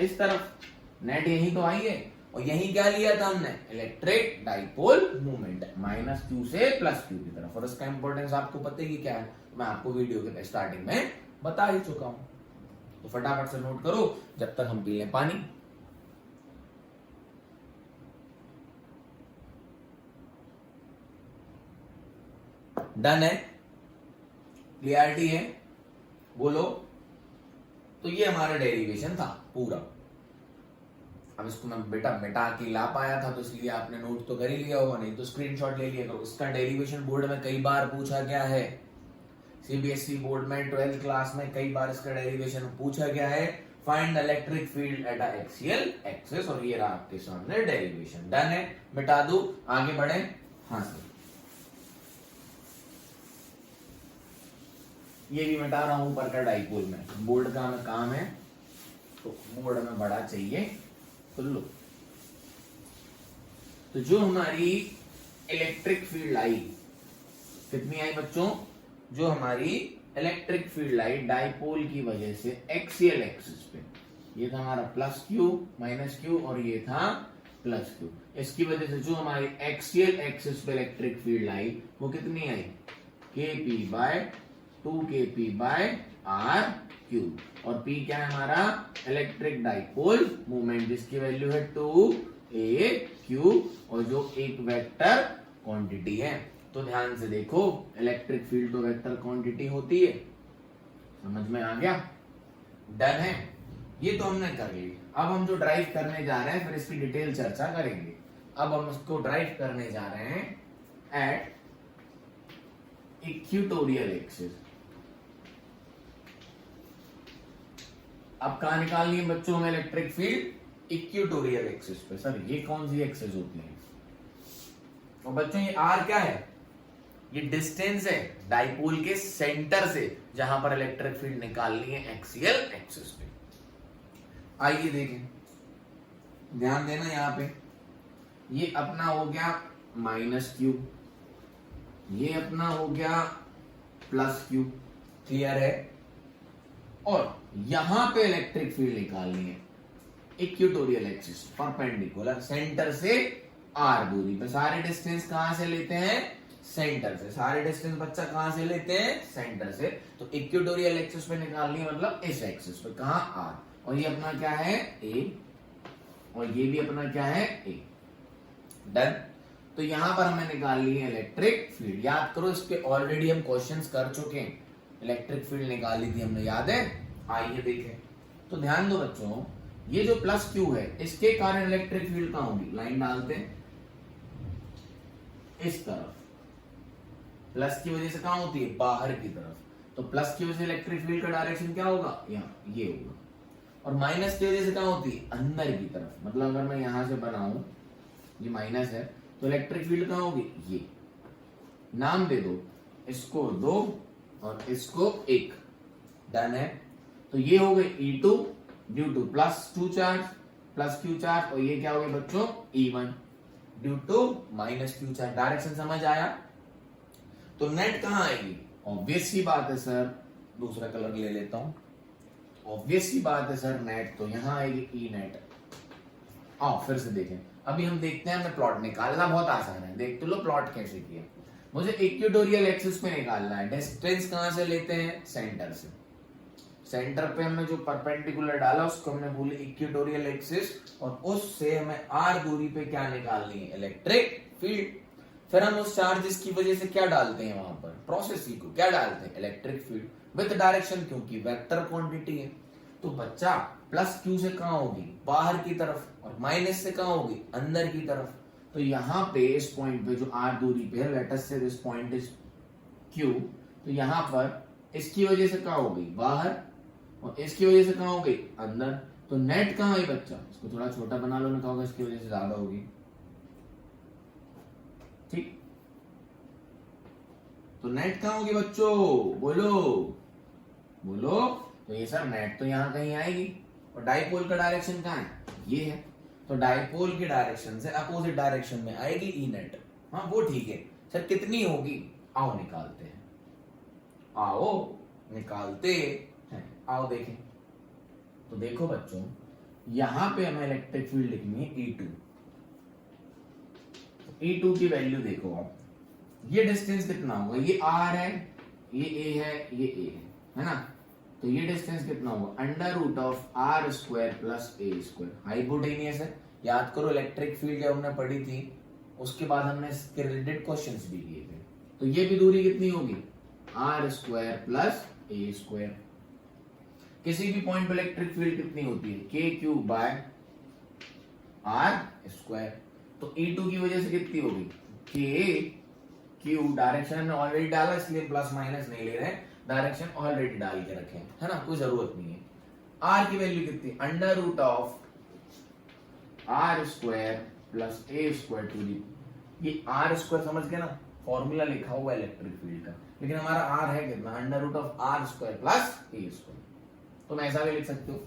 इस तरफ नेट यही तो आई है। और यही क्या लिया था हमने? Electric dipole movement, minus Q से प्लस क्यू की तरफ। और इसका इंपॉर्टेंस आपको पता ही क्या है, मैं आपको वीडियो के स्टार्टिंग में बता ही चुका हूं। तो फटाफट से नोट करो जब तक हम पी लें पानी। डन है? क्लियरिटी है? बोलो। तो ये हमारा डेरिवेशन था पूरा। अब इसको मैं बेटा मिटा के ला पाया था, तो इसलिए आपने नोट तो कर ही लिया होगा, नहीं तो स्क्रीनशॉट ले लिया करो। इसका डेरिवेशन बोर्ड में कई बार पूछा गया है, सीबीएसई बोर्ड में 12th क्लास में कई बार इसका डेरिवेशन पूछा गया है। Find electric field at a axial axis, और ये रहा आपके सामने डेरिवेशन। डन है? मिटा दो, आगे बढ़े। हाँ सर, ये भी मिटा रहा हूं ऊपर का डाइपोल में, बोर्ड का काम है तो बोर्ड में बड़ा चाहिए तो लो। तो जो हमारी इलेक्ट्रिक फील्ड आई, कितनी आई बच्चों? जो हमारी इलेक्ट्रिक फील्ड आई डाइपोल की वजह से एक्सियल एक्सिस पे, ये था हमारा प्लस क्यू माइनस क्यू, और ये था प्लस क्यू। इसकी वजह से जो हमारी एक्सियल एक्सिस पे इलेक्ट्रिक फील्ड आई वो कितनी आई? kp by 2kp by R cube. और P क्या है हमारा? इलेक्ट्रिक डाइपोल मोमेंट, जिसकी वैल्यू है 2a क्यूब, और जो एक वेक्टर क्वांटिटी है। तो ध्यान से देखो, इलेक्ट्रिक फील्ड तो वेक्टर क्वांटिटी होती है, समझ में आ गया? डन है? ये तो हमने कर ली। अब हम जो ड्राइव करने जा रहे हैं फिर इसकी डिटेल चर्चा करेंगे। अब हम इसको ड्राइव करने जा रहे हैं एट इक्वेटोरियल एक्सिस। अब कहां निकालनी है बच्चों में इलेक्ट्रिक फील्ड? इक्वेटोरियल एक्सिस पे। सर ये कौन सी एक्सिस होती है? और बच्चों ये आर क्या है? ये डिस्टेंस है डाइपोल के सेंटर से जहां पर इलेक्ट्रिक फील्ड निकालनी है एक्सियल एक्सिस पे। आइए देखें, ध्यान देना यहां पे, ये अपना हो गया माइनस क्यू, ये अपना हो गया प्लस क्यू, क्लियर है? और यहां पे इलेक्ट्रिक फील्ड निकालनी है इक्वेटोरियल एक्सिस परपेंडिकुलर सेंटर से आर दूरी पे। सारे डिस्टेंस कहां से लेते हैं? सेंटर से। सारे डिस्टेंस बच्चा कहां से लेते हैं? सेंटर से। तो इक्वेटोरियल एक्सिस पे निकालनी है मतलब इस एक्सिस पे, कहां? आर। और ये अपना क्या है? ए, और ये भी अपना क्या है? ए। डन। तो यहां पर हमें निकालनी है इलेक्ट्रिक फील्ड। याद करो, इस पे ऑलरेडी हम क्वेश्चंस कर चुके हैं, इलेक्ट्रिक फील्ड निकाली थी हमने, याद है? आइए देखें। तो ध्यान दो बच्चों, ये जो प्लस क्यू है इसके कारण इलेक्ट्रिक फील्ड कहां होगी? लाइन डालते हैं इस तरफ, प्लस की वजह से कहां होती है? बाहर की तरफ। तो प्लस की वजह से इलेक्ट्रिक फील्ड का डायरेक्शन क्या होगा? यहाँ, ये होगा। और माइनस की वजह से कहां होती है? अंदर की तरफ। मतलब अगर मैं यहां से बनाऊं, ये माइनस है, तो इलेक्ट्रिक फील्ड कहां होगी? ये। नाम दे दो, इसको 2 और इसको 1। डन है। तो ये हो गए E2 due to plus 2 charge, plus Q charge, और ये क्या हो गया बच्चों? E1 due to minus Q charge. Direction समझ आया? तो नेट कहां आएगी? ऑब्वियस सी बात है सर, दूसरा कलर ले लेता हूं। ऑब्वियस सी बात है सर, नेट तो यहां आएगी, ई नेट। आओ फिर से देखें, अभी हम देखते हैं, हमें प्लॉट निकालना बहुत आसान है। देख तो लो प्लॉट कैसे किया। मुझे इक्वेटोरियल एक्सिस पे निकालना है। डिस्टेंस कहां से लेते हैं? सेंटर से। सेंटर पे हमने जो परपेंडिकुलर डाला उसको हमने बोले इक्वेटोरियल एक्सिस, और उससे हमें आर दूरी पे क्या निकालनी है? Electric field. फिर हम उस चार्जेस की वजह से क्या डालते हैं वहां पर? प्रोसेस सी को क्या डालते हैं? इलेक्ट्रिक फील्ड विद डायरेक्शन, क्योंकि वेक्टर क्वांटिटी है। तो बच्चा प्लस क्यू से कहां होगी? बाहर की तरफ, और माइनस से कहां होगी? अंदर की तरफ। तो यहां पे इस पॉइंट पे जो आर दूरी पे है, लेट अस से दिस पॉइंट इज क्यू, तो यहां पर इसकी वजह से कहां होगी? बाहर, और इसकी वजह से कहां होगी? अंदर। तो नेट कहां है बच्चा? इसको थोड़ा छोटा बना लो, ना कहोगे इसकी वजह से ज्यादा होगी। ठीक, तो नेट कहां होगी बच्चों? बोलो बोलो। तो ये सर नेट तो यहां कहीं आएगी, और डाइपोल का डायरेक्शन कहां है? ये है। तो डाइपोल की डायरेक्शन से अपोजिट डायरेक्शन में आएगी ई नेट। हाँ वो ठीक है सर, कितनी होगी? आओ निकालते हैं, आओ निकालते हैं, आओ देखें। तो देखो बच्चों, यहां पे हमें इलेक्ट्रिक फील्ड लिखनी है E2। E2 की वैल्यू देखो आप, ये डिस्टेंस कितना होगा? ये R है, ये A है, ये A है ना? तो ये डिस्टेंस कितना होगा? Under root of R square plus A square. Hypotenuse है। याद करो इलेक्ट्रिक फील्ड जब हमने पढ़ी थी, उसके बाद हमने इसके रिलेटेड क्वेश्चंस भी किए थे। तो ये भी दूरी कितनी होगी? R square plus A square. किसी भी पॉइंट पर इलेक्ट्रिक फील्ड कितनी होती है? K cube bye R square. तो E2 की वजह से कितनी होगी? K क्यूब, डायरेक्शन हमने ऑलरेडी डाला इसलिए प्लस माइनस नहीं ले रहे हैं, डायरेक्शन ऑलरेडी डाल के रखे है ना, कोई जरूरत नहीं है। R की वैल्यू कितनी? Under root of R square plus A square to the. ये R स्क्वायर समझ गए ना, फॉर्मूला लिखा हुआ इलेक्ट्रिक फील्ड का, लेकिन हमारा R है कितना? Under root of R square plus A square. तो मैं ऐसा भी लिख सकते हो,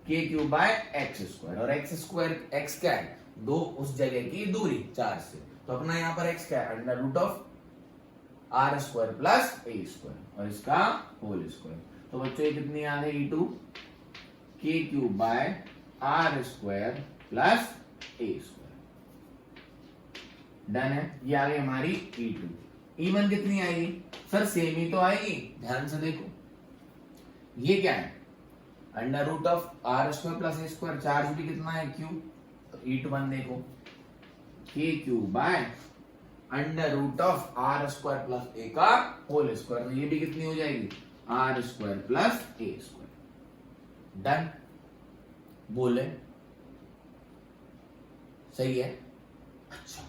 K cube by X square, और X स्क्वायर, X क्या है? दो उस जगह की दूरी चार्ज से। तो अपना यहाँ पर X क्या है? Under root of R square plus A square, और इसका होल स्क्वायर। तो बच्चों ये कितनी आ गई? E2 K cube bye R square plus A square. Done है, ये आ गई हमारी E2। E1 कितनी आएगी? सर सेम ही तो आएगी, ध्यान से देखो। ये क्या है? Under root of R square plus A square, charge भी कितना है? Q। तो E1 देखो, K cube by under root of R square plus A का होल स्क्वायर। तो ये भी कितनी हो जाएगी? R square plus A square. Done, बोले सही है? अच्छा,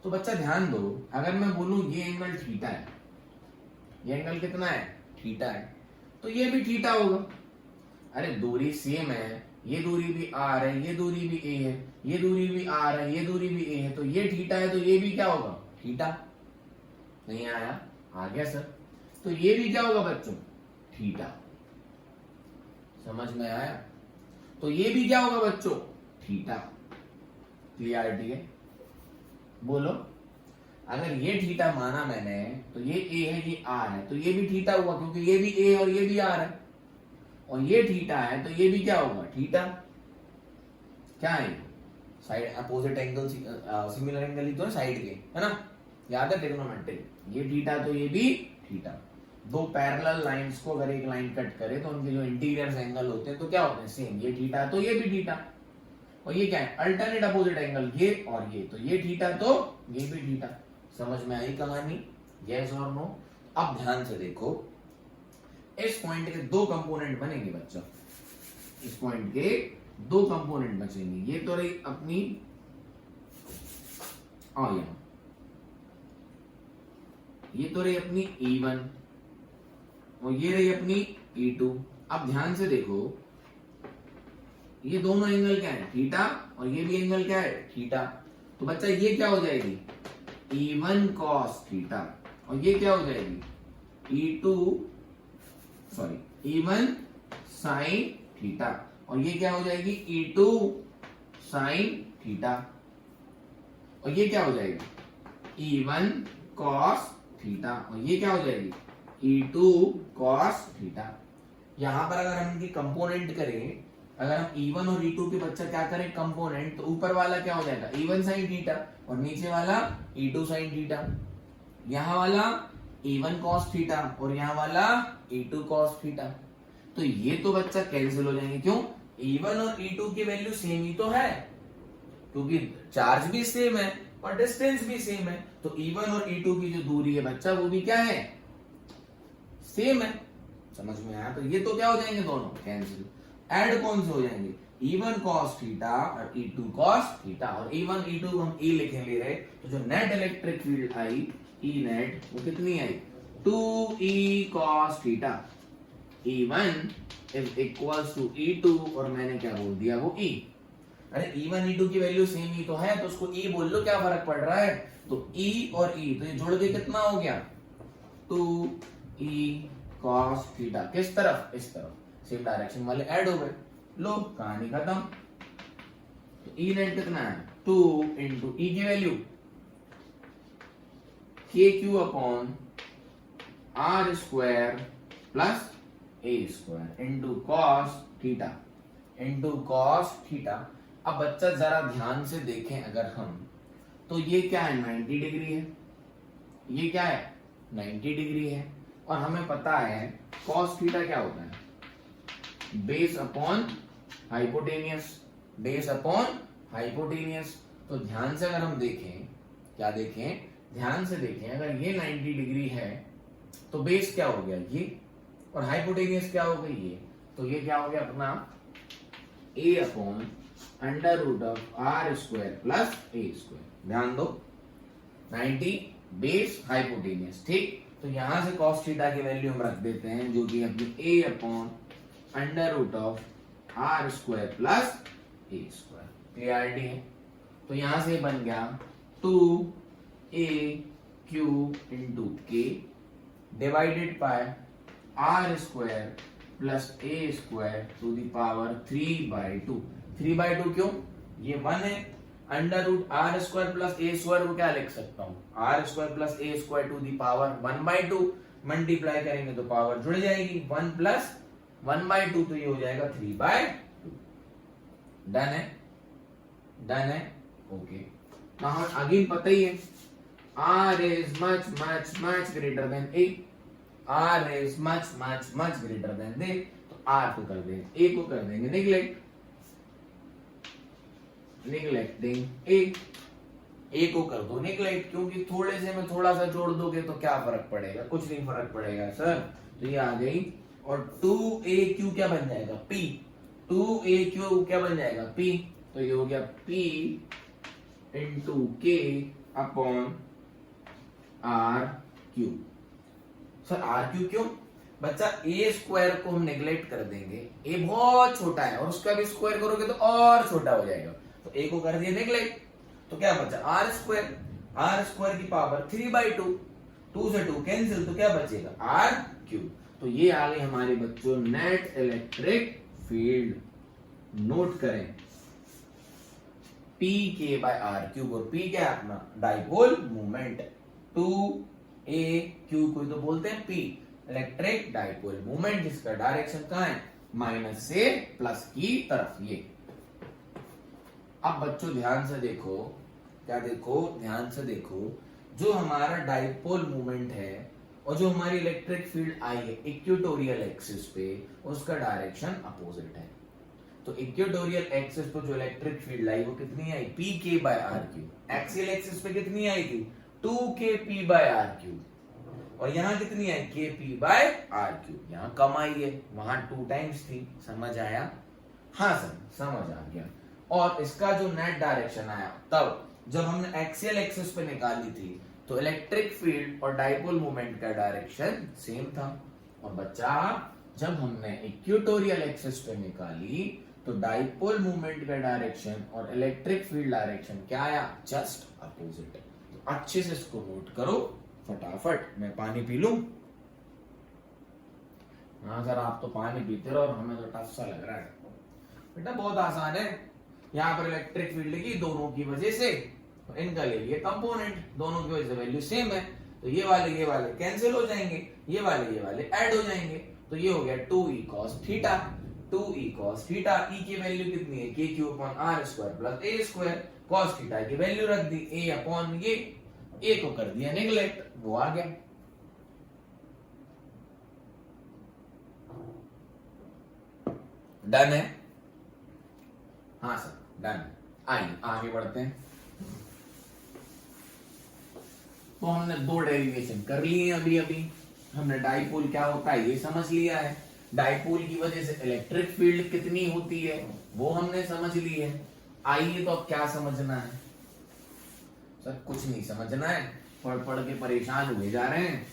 तो बच्चा ध्यान दो, अगर मैं बोलूं ये एंगल थीटा है, ये एंगल कितना है? थीटा है, तो ये भी थीटा होगा। अरे दूरी सेम है ये दूरी भी आर है, ये दूरी भी ए है, ये दूरी भी आर है, ये दूरी भी ए है, तो ये थीटा है, तो ये भी क्या होगा? थीटा। नहीं आया? आ गया सर। तो ये भी क्या होगा बच्चों? थीटा। समझ में आया? तो ये भी क्या होगा बच्चों? थीटा। क्लियरिटी है? बोलो। अगर ये थीटा माना मैंने, तो ये ए है, ये आर है, तो ये भी थीटा हुआ, क्योंकि ये भी ए और ये भी आर है, और ये थीटा है, तो ये भी क्या होगा? थीटा। क्या है? Side opposite angle, similar angle ही तो है साइड के, है ना? याद है ट्रिग्नोमेट्री? ये थीटा तो ये भी थीटा। दो पैरेलल लाइंस को अगर एक लाइन कट करे तो उनके जो इंटीरियर एंगल होते हैं तो क्या होते हैं? सेम। ये थीटा तो ये भी थीटा, और ये क्या है? अल्टरनेट अपोजिट एंगल, ये और ये, तो ये थीटा तो ये भी थीटा। समझ में आई कहानी? यस और नो? अब ध्यान से देखो, इस पॉइंट के दो कंपोनेंट बनेंगे बच्चों। इस पॉइंट के दो कंपोनेंट बचेंगे। ये तो रही अपनी यहां, ये तो रही अपनी E1 और ये रही अपनी E2। अब ध्यान से देखो, ये दोनों एंगल क्या है? थीटा, और ये भी एंगल क्या है? थीटा। तो बच्चा ये क्या हो जाएगी? E1 cos थीटा, और ये क्या हो जाएगी? E1 sin थीटा, और ये क्या हो जाएगी? E2 sin थीटा, और ये क्या हो जाएगी? E1 cos थीटा, और ये क्या हो जाएगी? E2 cos theta. यहां पर अगर हम इनकी कंपोनेंट करें, अगर हम E1 और E2 के बच्चा क्या करें कंपोनेंट, तो ऊपर वाला क्या हो जाएगा? E1 sin थीटा, और नीचे वाला E2 sin थीटा। यहां वाला E1 cos थीटा, और यहां वाला E2 cos थीटा। तो ये तो बच्चा कैंसिल हो जाएंगे। क्यों? E1 और E2 की वैल्यू सेम ही तो है, क्योंकि चार्ज भी सेम है और डिस्टेंस भी सेम है। तो E1 और E2 की जो दूरी है बच्चा, वो भी क्या है? सेम है। समझ में आया? तो ये तो क्या हो जाएंगे? दोनों कैंसिल। ऐड कौन से हो जाएंगे? E1 cos थीटा और E2 cos थीटा, और E1 E2 को हम E लिखे ले रहे, तो जो नेट इलेक्ट्रिक फील्ड आई E नेट, वो कितनी आई? 2E cos theta. E1 is equals to E2, और मैंने क्या बोल दिया? वो E। अरे E1 E2 की वैल्यू सेम ही तो है, तो उसको E बोल लो, क्या फर्क पड़ रहा है? तो E और E, तो ये जुड़ के कितना हो गया? 2E cos theta. किस तरफ? इस तरफ। सेम डायरेक्शन वाले ऐड हो गए। लो, कहानी खत्म। तो E नेट कितना है? 2 इंटू E की value KQ upon R square plus A square into cos theta, into cos theta. अब बच्चा जरा ध्यान से देखें अगर हम, तो ये क्या है? 90 डिग्री है। ये क्या है? 90 डिग्री है। और हमें पता है cos थीटा क्या होता है? Base upon hypotenuse. Base upon hypotenuse. तो ध्यान से अगर हम देखें, क्या देखें? ध्यान से देखें, अगर ये 90 डिग्री है तो बेस क्या हो गया? ये, और हाइपोटेनियस क्या हो गई? ये। तो ये क्या हो गया अपना? A upon under root of R square plus A square. ध्यान दो, 90 बेस हाइपोटेनियस, ठीक। तो यहां से cos थीटा की वैल्यू हम रख देते हैं, जो कि अपनी A upon under root of R square plus A square. Clarity है? तो यहां से बन गया 2AQ into K divided by R square plus A square to the power 3/2। 3/2 क्यों? ये 1 है। Under root R square plus A square को क्या लिख सकता हूं? R square plus A square to the power 1/2। Multiply करेंगे तो पावर जुड़ जाएगी, 1 प्लस 1/2, तो ये हो जाएगा 3/2। डन है? डन है? ओके। नाउ अगेन पता ही है, R is much much much greater than A। R is much much much greater than A। तो R को कर देंगे, A को कर देंगे नेग्लेक्ट, नेग्लेक्टिंग A को कर दो नेग्लेक्ट, क्योंकि थोड़े से में थोड़ा सा जोड़ दोगे तो क्या फर्क पड़ेगा? कुछ नहीं फर्क पड़ेगा सर। तो ये आ गई, और 2AQ क्या बन जाएगा? P। 2AQ क्या बन जाएगा? P। तो ये हो गया P into K upon RQ। Sir RQ क्यों? बच्चा ए स्क्वायर को हम नेग्लेक्ट कर देंगे, ए बहुत छोटा है और उसका भी स्क्वायर करोगे तो और छोटा हो जाएगा, तो ए को कर दिया नेग्लेक्ट, तो क्या बचा आर स्क्वायर की पावर 3/2, 2 से 2 कैंसिल, तो क्या बचेगा आर क्यूब। तो ये आ गए हमारे बच्चों नेट इलेक्ट्रिक फील्ड। नोट करें P K by R cube, और P क्या है अपना डाइपोल मोमेंट, 2A क्यूब को तो बोलते हैं P इलेक्ट्रिक डाइपोल मोमेंट, जिसका डायरेक्शन कहां है माइनस से प्लस की तरफ। ये अब बच्चों ध्यान से देखो, क्या देखो ध्यान से देखो, जो हमारा डाइपोल मोमेंट है और जो हमारी इलेक्ट्रिक फील्ड आई है इक्वेटोरियल एक्सिस पे, उसका डायरेक्शन अपोजिट है। तो इक्वेटोरियल एक्सिस पर जो इलेक्ट्रिक फील्ड आई वो कितनी आई P K by R cube, axial axis पे कितनी आई थी 2kp बाय आर क्यूब, और यहाँ कितनी आई kp बाय आर क्यूब। यहाँ कम आई है, वहां 2 टाइम्स थी, समझ आया? हाँ सर समझ आ गया। और इसका जो नेट डायरेक्शन आया तब जब हमने एक्सियल एक्सिस पे निकाली थी, तो इलेक्ट्रिक फील्ड और डाइपोल मोमेंट का डायरेक्शन सेम था। और बच्चा जब हमने इक्वेटोरियल एक्सिस पे निकाली, तो डाइपोल मोमेंट का डायरेक्शन और इलेक्ट्रिक फील्ड डायरेक्शन क्या आया जस्ट अपोजिट। तो अच्छे से इसको नोट करो फटाफट। मैं पानी पी लूं? हाँ सर आप तो पानी पीते रहो और हमें तो टफ सा लग रहा है। बेटा बहुत आसान है, यहाँ पर इलेक्ट्रिक फील्ड की दोनों की वजह से, तो इनका ले लिए कंपोनेंट, दोनों की वजह से वैल्यू सेम है, तो ये वाले कैंसिल हो जाएंगे, ये वाले ऐड हो जाएंगे, तो ये हो गया 2e cos theta, 2e cos theta. e की वैल्यू कितनी है k cube upon R square plus A square, cos theta की वैल्यू रख दी a अपॉन ये, a को कर दिया नेग्लेक्ट, वो आ गया। डन है? हाँ सर डन। आइए आगे बढ़ते हैं। तो हमने 2 डेरिवेशन कर लिए अभी हमने डाइपोल क्या होता है ये समझ लिया है, डाइपोल की वजह से इलेक्ट्रिक फील्ड कितनी होती है वो हमने समझ ली है। आइए तो अब क्या समझना है? सर कुछ नहीं समझना है, पढ़ के परेशान हुए जा रहे हैं,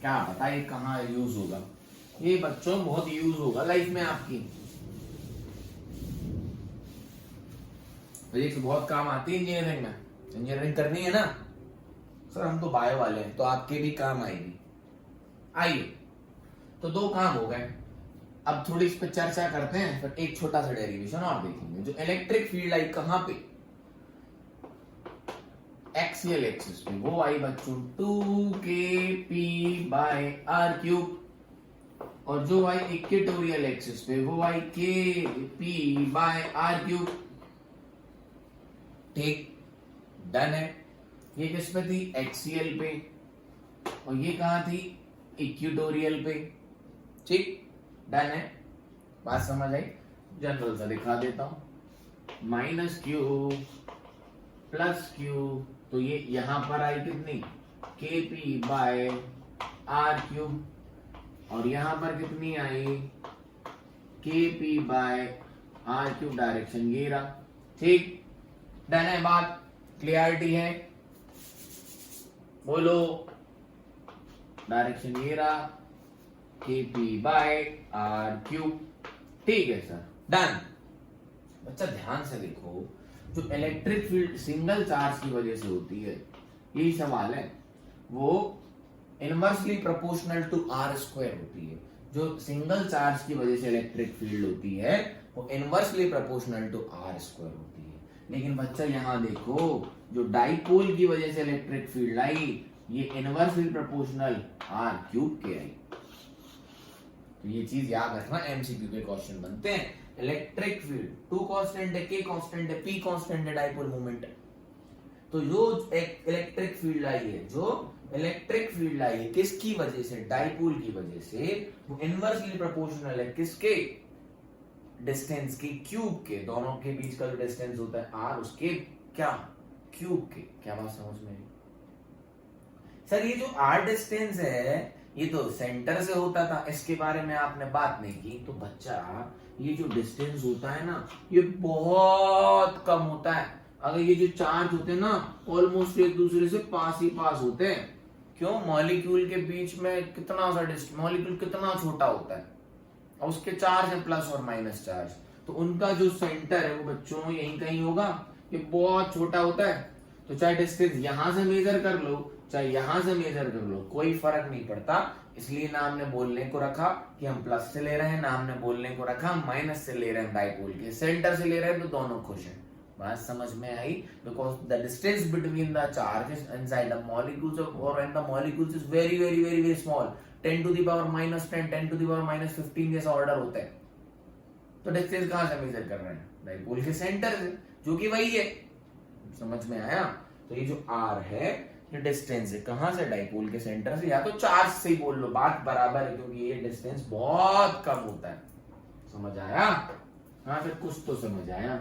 क्या पता ये कहाँ यूज होगा। ये बच्चों बहुत यूज होगा लाइफ में आपकी, फिजिक्स बहुत काम आती है इंजीनियरिंग में। इंजीनियरिंग करनी है ना सर, हम तो बायो वाले हैं, तो आपके भी काम आएगी। आइए तो 2 काम हो गए, अब थोड़ी इस पर चर्चा करते हैं, फिर एक छोटा सा डेरिवेशन और देखेंगे। जो इलेक्ट्रिक फील्ड आई कहां पे एक्सियल एक्सिस पे, वो आई बच्चों 2kp बाय आर क्यूब, और जो आई इक्वेटोरियल एक्सिस पे वो आई kp बाय आर क्यूब। ठीक डन है। ये किस पे थी एक्सियल पे, और ये कहां थी इक्वेटोरियल पे। ठीक डन है, बात समझ आई? जनरल सा दिखा देता हूं, माइनस क्यू प्लस क्यू, तो ये यहां पर आई कितनी kp बाय आर क्यूब, और यहां पर कितनी आई kp by R cube, direction ये रहा। ठीक डन है, बात क्लियरिटी है? बोलो, डायरेक्शन ये रहा kp बाय आर क्यूब। ठीक है सर डन। बच्चा ध्यान से देखो, जो इलेक्ट्रिक फील्ड सिंगल चार्ज की वजह से होती है, यही सवाल है, वो inversely proportional to R square होती है। जो सिंगल चार्ज की वजह से इलेक्ट्रिक फील्ड होती है वो inversely proportional to R square होती है। लेकिन बच्चा यहाँ देखो, जो डाइपोल की वजह से इलेक्ट्रिक फील्ड आई ये इनवर्सली प्रोपोर्शनल आर क्यूब के आई। तो ये चीज याद रखना, एमसीक्यू के क्वेश्चन बनते हैं। इलेक्ट्रिक फील्ड 2 कांस्टेंट है, k कांस्टेंट है, p कांस्टेंट है, डाइपोल मोमेंट। तो जो एक इलेक्ट्रिक फील्ड आई है, जो इलेक्ट्रिक फील्ड आई है किसकी वजह से? डाइपोल की वजह से। वो इनवर्सली प्रोपोर्शनल है किसके? डिस्टेंस के, क्यूब के, दोनों के बीच का जो डिस्टेंस होता है आर, उसके क्या क्यूब के। क्या बात समझ में? सर ये जो आर डिस्टेंस है ये तो सेंटर से होता था, इसके बारे में आपने बात नहीं की। तो बच्चा ये जो डिस्टेंस होता है ना ये बहुत कम होता है। अगर ये जो चार्ज होते हैं ना ऑलमोस्ट एक दूसरे से पास ही पास होते हैं, क्यों? मॉलिक्यूल के बीच में कितना सा मॉलिक्यूल कितना छोटा होता है और उसके चार्ज है प्लस और माइनस चार्ज, तो उनका जो सेंटर है वो बच्चों यहीं कहीं होगा। ये बहुत छोटा होता है, तो चाहे डिस्टेंस यहां से मेजर कर लो चाहे यहां से मेजर कर लो, कोई फर्क नहीं पड़ता। इसलिए ना हमने बोलने को रखा कि हम प्लस से ले रहे हैं, ना हमने बोलने को रखा हम माइनस से ले रहे हैं। डाइपोल के सेंटर से ले रहे हैं तो दोनों खुश हैं। बात समझ में आई? Because the distance between the charges inside the molecules और and the molecules is very very very very small, 10 to the power -10, 10 to the power -15 जैसा ऑर्डर होता है। तो डिस्टेंस कहां से मेजर कर रहे हैं? डाइपोल के सेंटर से, जो कि वही है। समझ में आया? तो ये जो आर है ये डिस्टेंस है कहां से? डाइपोल के सेंटर से, या तो चार्ज से ही बोल लो, बात बराबर है, क्योंकि ये डिस्टेंस बहुत कम होता है। समझ आया? हाँ, फिर कुछ तो समझ आया।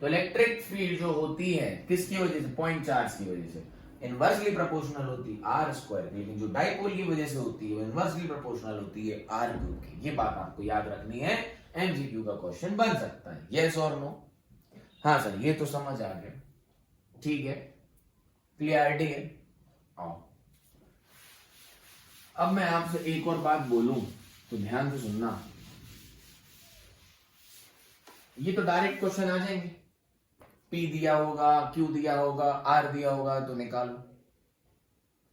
तो इलेक्ट्रिक फील्ड जो होती है किसकी वजह से? पॉइंट चार्ज की वजह से इनवर्सली प्रोपोर्शनल होती है आर स्क्वायर, लेकिन जो डाइपोल की वजह से होती है वो इनवर्सली प्रोपोर्शनल होती है आर क्यूब की। ये बात आपको याद रखनी है, एमसीक्यू का क्वेश्चन बन सकता है। यस और नो? हाँ सर, ये तो समझ आ गया। ठीक है, क्लियरिटी है। आओ, अब मैं आपसे एक और बात बोलूं तो ध्यान से सुनना। ये तो डायरेक्ट क्वेश्चन आ जाएंगे, P दिया होगा, Q दिया होगा, R दिया होगा तो निकालो।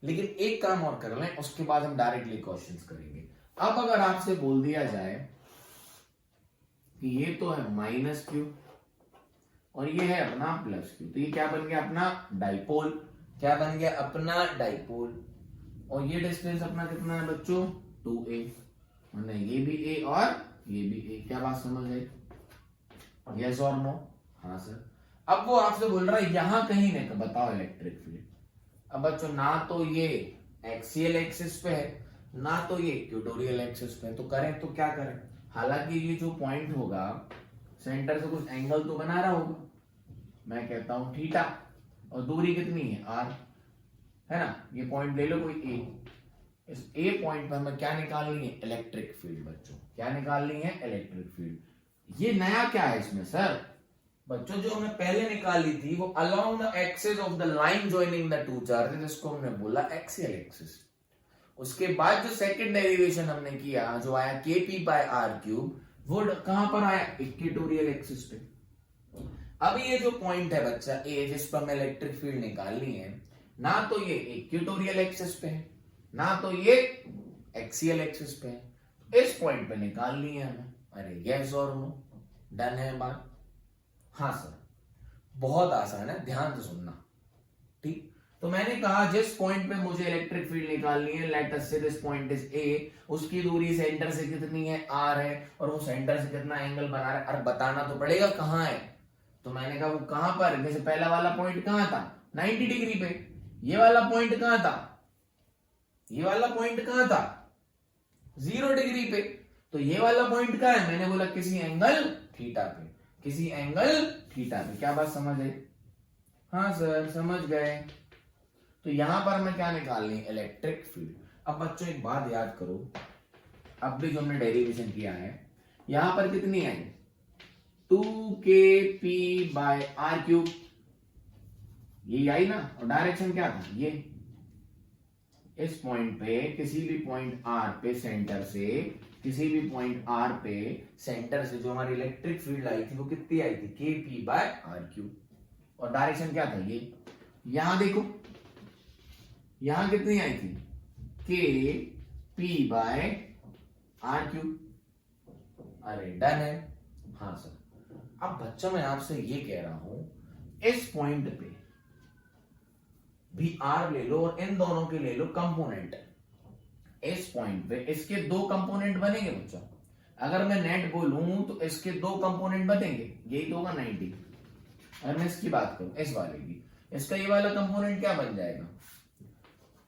लेकिन एक काम और कर लें, उसके बाद हम डायरेक्टली क्वेश्चंस करेंगे। अब अगर आपसे बोल दिया जाए कि ये तो है -Q और ये है अपना +Q, तो ये क्या बन गया? अपना डाइपोल। क्या बन गया? अपना डाइपोल। और ये डिस्टेंस अपना कितना है बच्चों? 2a। ये भी a और ये भी a। क्या बात समझ आई? यस और नो? हाँ सर। अब वो आपसे बोल रहा है यहां कहीं नहीं, बताओ इलेक्ट्रिक फील्ड। अब बच्चों ना तो ये एक्सियल एक्सिस पे है ना तो ये इक्वेटोरियल एक्सिस पे है, तो करें तो क्या करें? हालांकि ये जो पॉइंट होगा सेंटर से कुछ एंगल तो बना रहा होगा, मैं कहता हूं थीटा, और दूरी कितनी है? r, है ना? ये पॉइंट ले लो कोई a। इस a पॉइंट पर हमें क्या निकालनी है? Electric field. बच्चों क्या निकालनी है? Electric field. ये नया क्या है इसमें सर? बच्चों जो हमने पहले निकाली थी वो along the axis of the line joining the two charges, इसको हमने बोला एक्सियल एक्सिस। उसके बाद जो सेकंड डेरिवेशन हमने किया जो आया kp/r³, वो कहां पर आया? इक्वेटोरियल एक्सिस पे। अब ये जो पॉइंट है बच्चा ए, जिस पर हमें इलेक्ट्रिक फील्ड निकालनी है, ना तो ये इक्वेटोरियल एक्सिस पे है ना तो ये एक्सियल एक्सिस पे है। इस पॉइंट पे निकालनी है हमें। अरे यस और नो? डन है बात? हाँ सर, बहुत आसान है, ध्यान से सुनना। ठीक, तो मैंने कहा जिस पॉइंट पे मुझे इलेक्ट्रिक फील्ड निकालनी है, लेट अस से दिस पॉइंट इज ए, उसकी दूरी सेंटर से कितनी है? r है, और वो सेंटर से कितना एंगल बना रहा है? और बताना तो पड़ेगा कहां है। तो मैंने कहा वो कहां पर? जैसे पहला वाला पॉइंट कहां था? 90 डिग्री पे। ये वाला पॉइंट कहां था? ये वाला पॉइंट कहां था? 0 डिग्री पे। तो ये वाला पॉइंट कहां है? मैंने बोला किसी एंगल थीटा पे, किसी एंगल थीटा पे। क्या बात समझ आई? हाँ सर, समझ गए। तो यहां पर हमें क्या निकालनी है? Electric field. अब बच्चों एक बात याद करो, अब भी जो हमने डेरिवेशन किया है यहां पर कितनी आई? 2kp/r³। ये आई ना, और डायरेक्शन क्या था? ये इस पॉइंट पे किसी भी पॉइंट r पे सेंटर से, किसी भी पॉइंट r पे सेंटर से जो हमारी इलेक्ट्रिक फील्ड आई थी वो कितनी आई थी? kp/r³। और डायरेक्शन क्या था? ये। यहां देखो, यहां कितनी आई थी? kp/r³। अरे डन है। हाँ सर। अब बच्चों मैं आपसे ये कह रहा हूं, इस पॉइंट पे भी r ले लो और इन दोनों के ले लो कंपोनेंट। इस पॉइंट पे इसके दो कंपोनेंट बनेंगे बच्चों। अगर मैं नेट बोलूं तो इसके दो कंपोनेंट बनेंगे, यही तो होगा 90। अगर मैं इसकी बात करूं, इस वाले की, इसका ये वाला कंपोनेंट क्या बन जाएगा?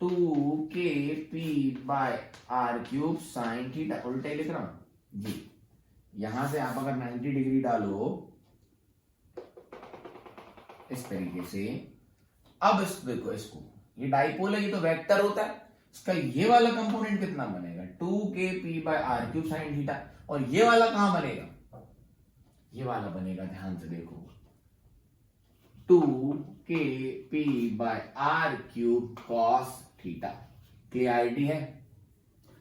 2kp/r³ sin theta. उल्टे लिख रहा हूं जी। यहां से आप अगर 90 डिग्री डालो इस तरीके से, अब इस देखो, इसको ये डाइपोल है, ये तो वेक्टर होता है, इसका ये वाला कंपोनेंट कितना बनेगा? 2kp/r³ sin theta. और ये वाला कहां बनेगा? ये वाला बनेगा, ध्यान से देखो, 2kp/r³ cos थीटा। क्लियरिटी है?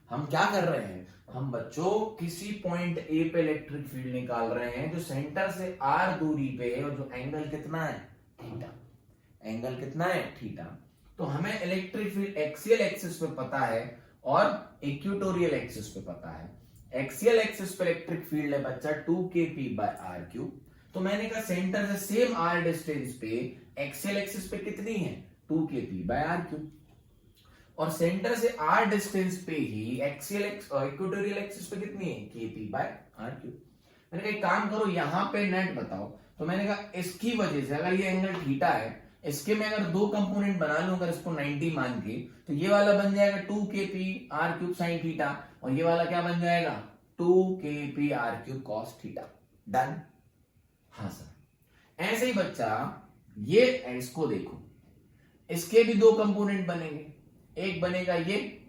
हम क्या कर रहे हैं, हम बच्चों किसी पॉइंट ए पे इलेक्ट्रिक फील्ड निकाल रहे हैं जो सेंटर से आर दूरी पे है और जो एंगल कितना है, थीटा। एंगल कितना है, थीटा। तो हमें इलेक्ट्रिक फील्ड एक्सियल एक्सिस पे पता है और इक्वेटोरियल एक्सिस पे पता है। एक्सियल एक्सिस पे इलेक्ट्रिक फील्ड है बच्चा 2kp/r³। तो मैंने कहा सेंटर से सेम r डिस्टेंस पे एक्सियल एक्सिस पे कितनी है, 2kp/r³। और सेंटर से r डिस्टेंस पे ही एक्सियल इक्वेटोरियल एक्सिस पे कितनी है, kp/r³। मैंने कहा एक काम करो, यहां पे नेट बताओ। तो मैंने कहा इसकी वजह से अगर ये एंगल थीटा है, इसके मैं अगर दो कंपोनेंट बना लूं अगर इसको 90 मान के, तो ये वाला बन जाएगा 2kp/r³ sin थीटा और ये वाला क्या बन जाएगा, 2kp/r³ cos थीटा। डन? हाँ सर। ऐसे ही बच्चा ये इसको देखो, इसके भी दो कंपोनेंट बनेंगे, एक बनेगा ये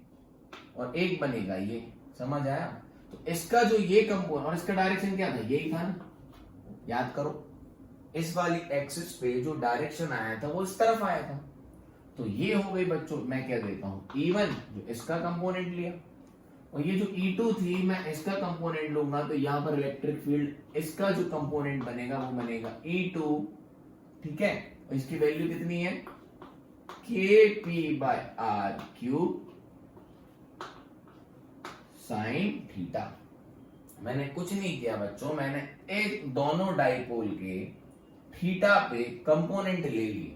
और एक बनेगा ये। समझ आया? तो इसका जो ये कंपोनेंट और इसका डायरेक्शन क्या था, यही था ना, याद करो। इस वाली एक्सिस पे जो डायरेक्शन आया था वो इस तरफ आया था। तो ये हो गई बच्चों, मैं क्या देता हूं, E1 जो इसका कंपोनेंट लिया, और ये जो E2 थी मैं इसका कंपोनेंट लूंगा। तो यहां पर इलेक्ट्रिक फील्ड इसका जो कंपोनेंट बनेगा वो बनेगा E2। ठीक है? और इसकी वैल्यू कितनी है, kp/r³ sin थीटा। मैंने कुछ नहीं किया बच्चों, मैंने एक दोनों डाइपोल के थीटा पे कंपोनेंट ले लिए।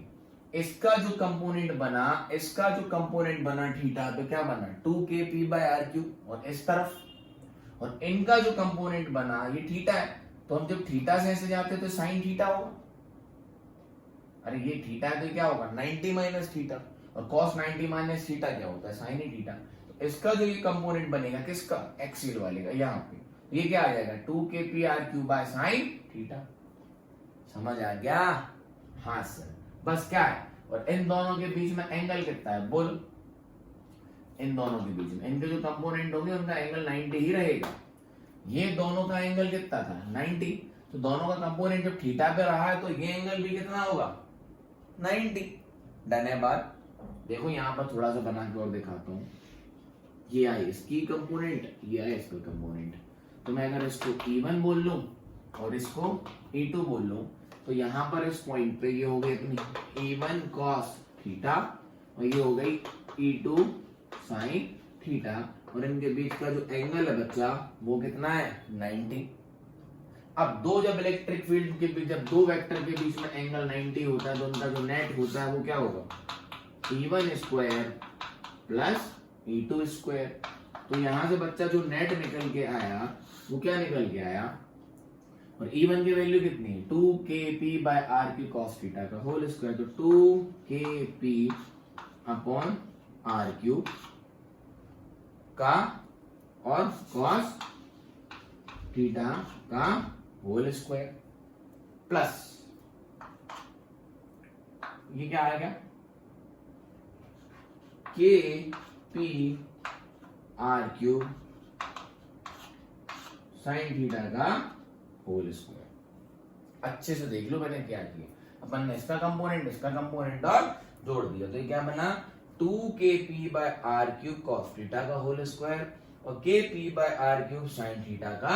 इसका जो कंपोनेंट बना, इसका जो कंपोनेंट बना थीटा पे क्या बना, 2kp/r³। और इस तरफ, और इनका जो कंपोनेंट बना ये थीटा है। तो हम जब थीटा से ऐसे जाते तो साइन थीटा होगा। अरे ये थीटा है तो क्या होगा, 90 माइनस थीटा। और cos 90 माइनस थीटा क्या होता है, साइन ही थीटा। तो इसका जो ये कंपोनेंट बनेगा किसका, एक्सियल वाले का, यहाँ पे ये क्या आ जाएगा, 2kp/r³ थीटा। समझ आ गया? हाँ सर। बस क्या है, और इन दोनों के बीच में एंगल कितना है, बोल। इन दोनों के बीच में इनके जो कंपोनेंट होंगे उनका एंगल 90 ही रहेगा। ये दोनों का एंगल कितना था, 90। तो दोनों का कंपोनेंट जब थीटा पे रहा है तो ये एंगल भी कितना होगा, 90। डन है बात? देखो यहां पर थोड़ा सा बना के और दिखाता हूं। ये है इसकी कंपोनेंट, ये है इसका कंपोनेंट। तो मैं अगर इसको E1 बोल लूं और इसको E2 बोल लूं, तो यहां पर इस पॉइंट पे ये हो गई अपनी E1 cos थीटा और ये हो गई E2 sin थीटा। और इनके बीच का जो एंगल है बच्चा वो कितना है, 90। अब दो जब इलेक्ट्रिक फील्ड के बीच, जब दो वेक्टर के बीच में एंगल 90 होता है तो उनका जो नेट होता है वो क्या होगा, E1² प्लस E2²। तो यहां से बच्चा जो नेट निकल के आया वो क्या निकल के आया, और E1 की वैल्यू कितनी है, 2kp/r³ cos थीटा का होल स्क्वायर। तो 2kp/r³ का और cos थीटा का होल स्क्वायर प्लस ये क्या आएगा, kp/r³ sin थीटा का होल स्क्वायर। अच्छे से देख लो मैंने क्या किया, अपन ने इसका कंपोनेंट और जोड़ दिया। तो ये क्या बना, 2kp/r³ cos थीटा का होल स्क्वायर और kp/r³ sin थीटा का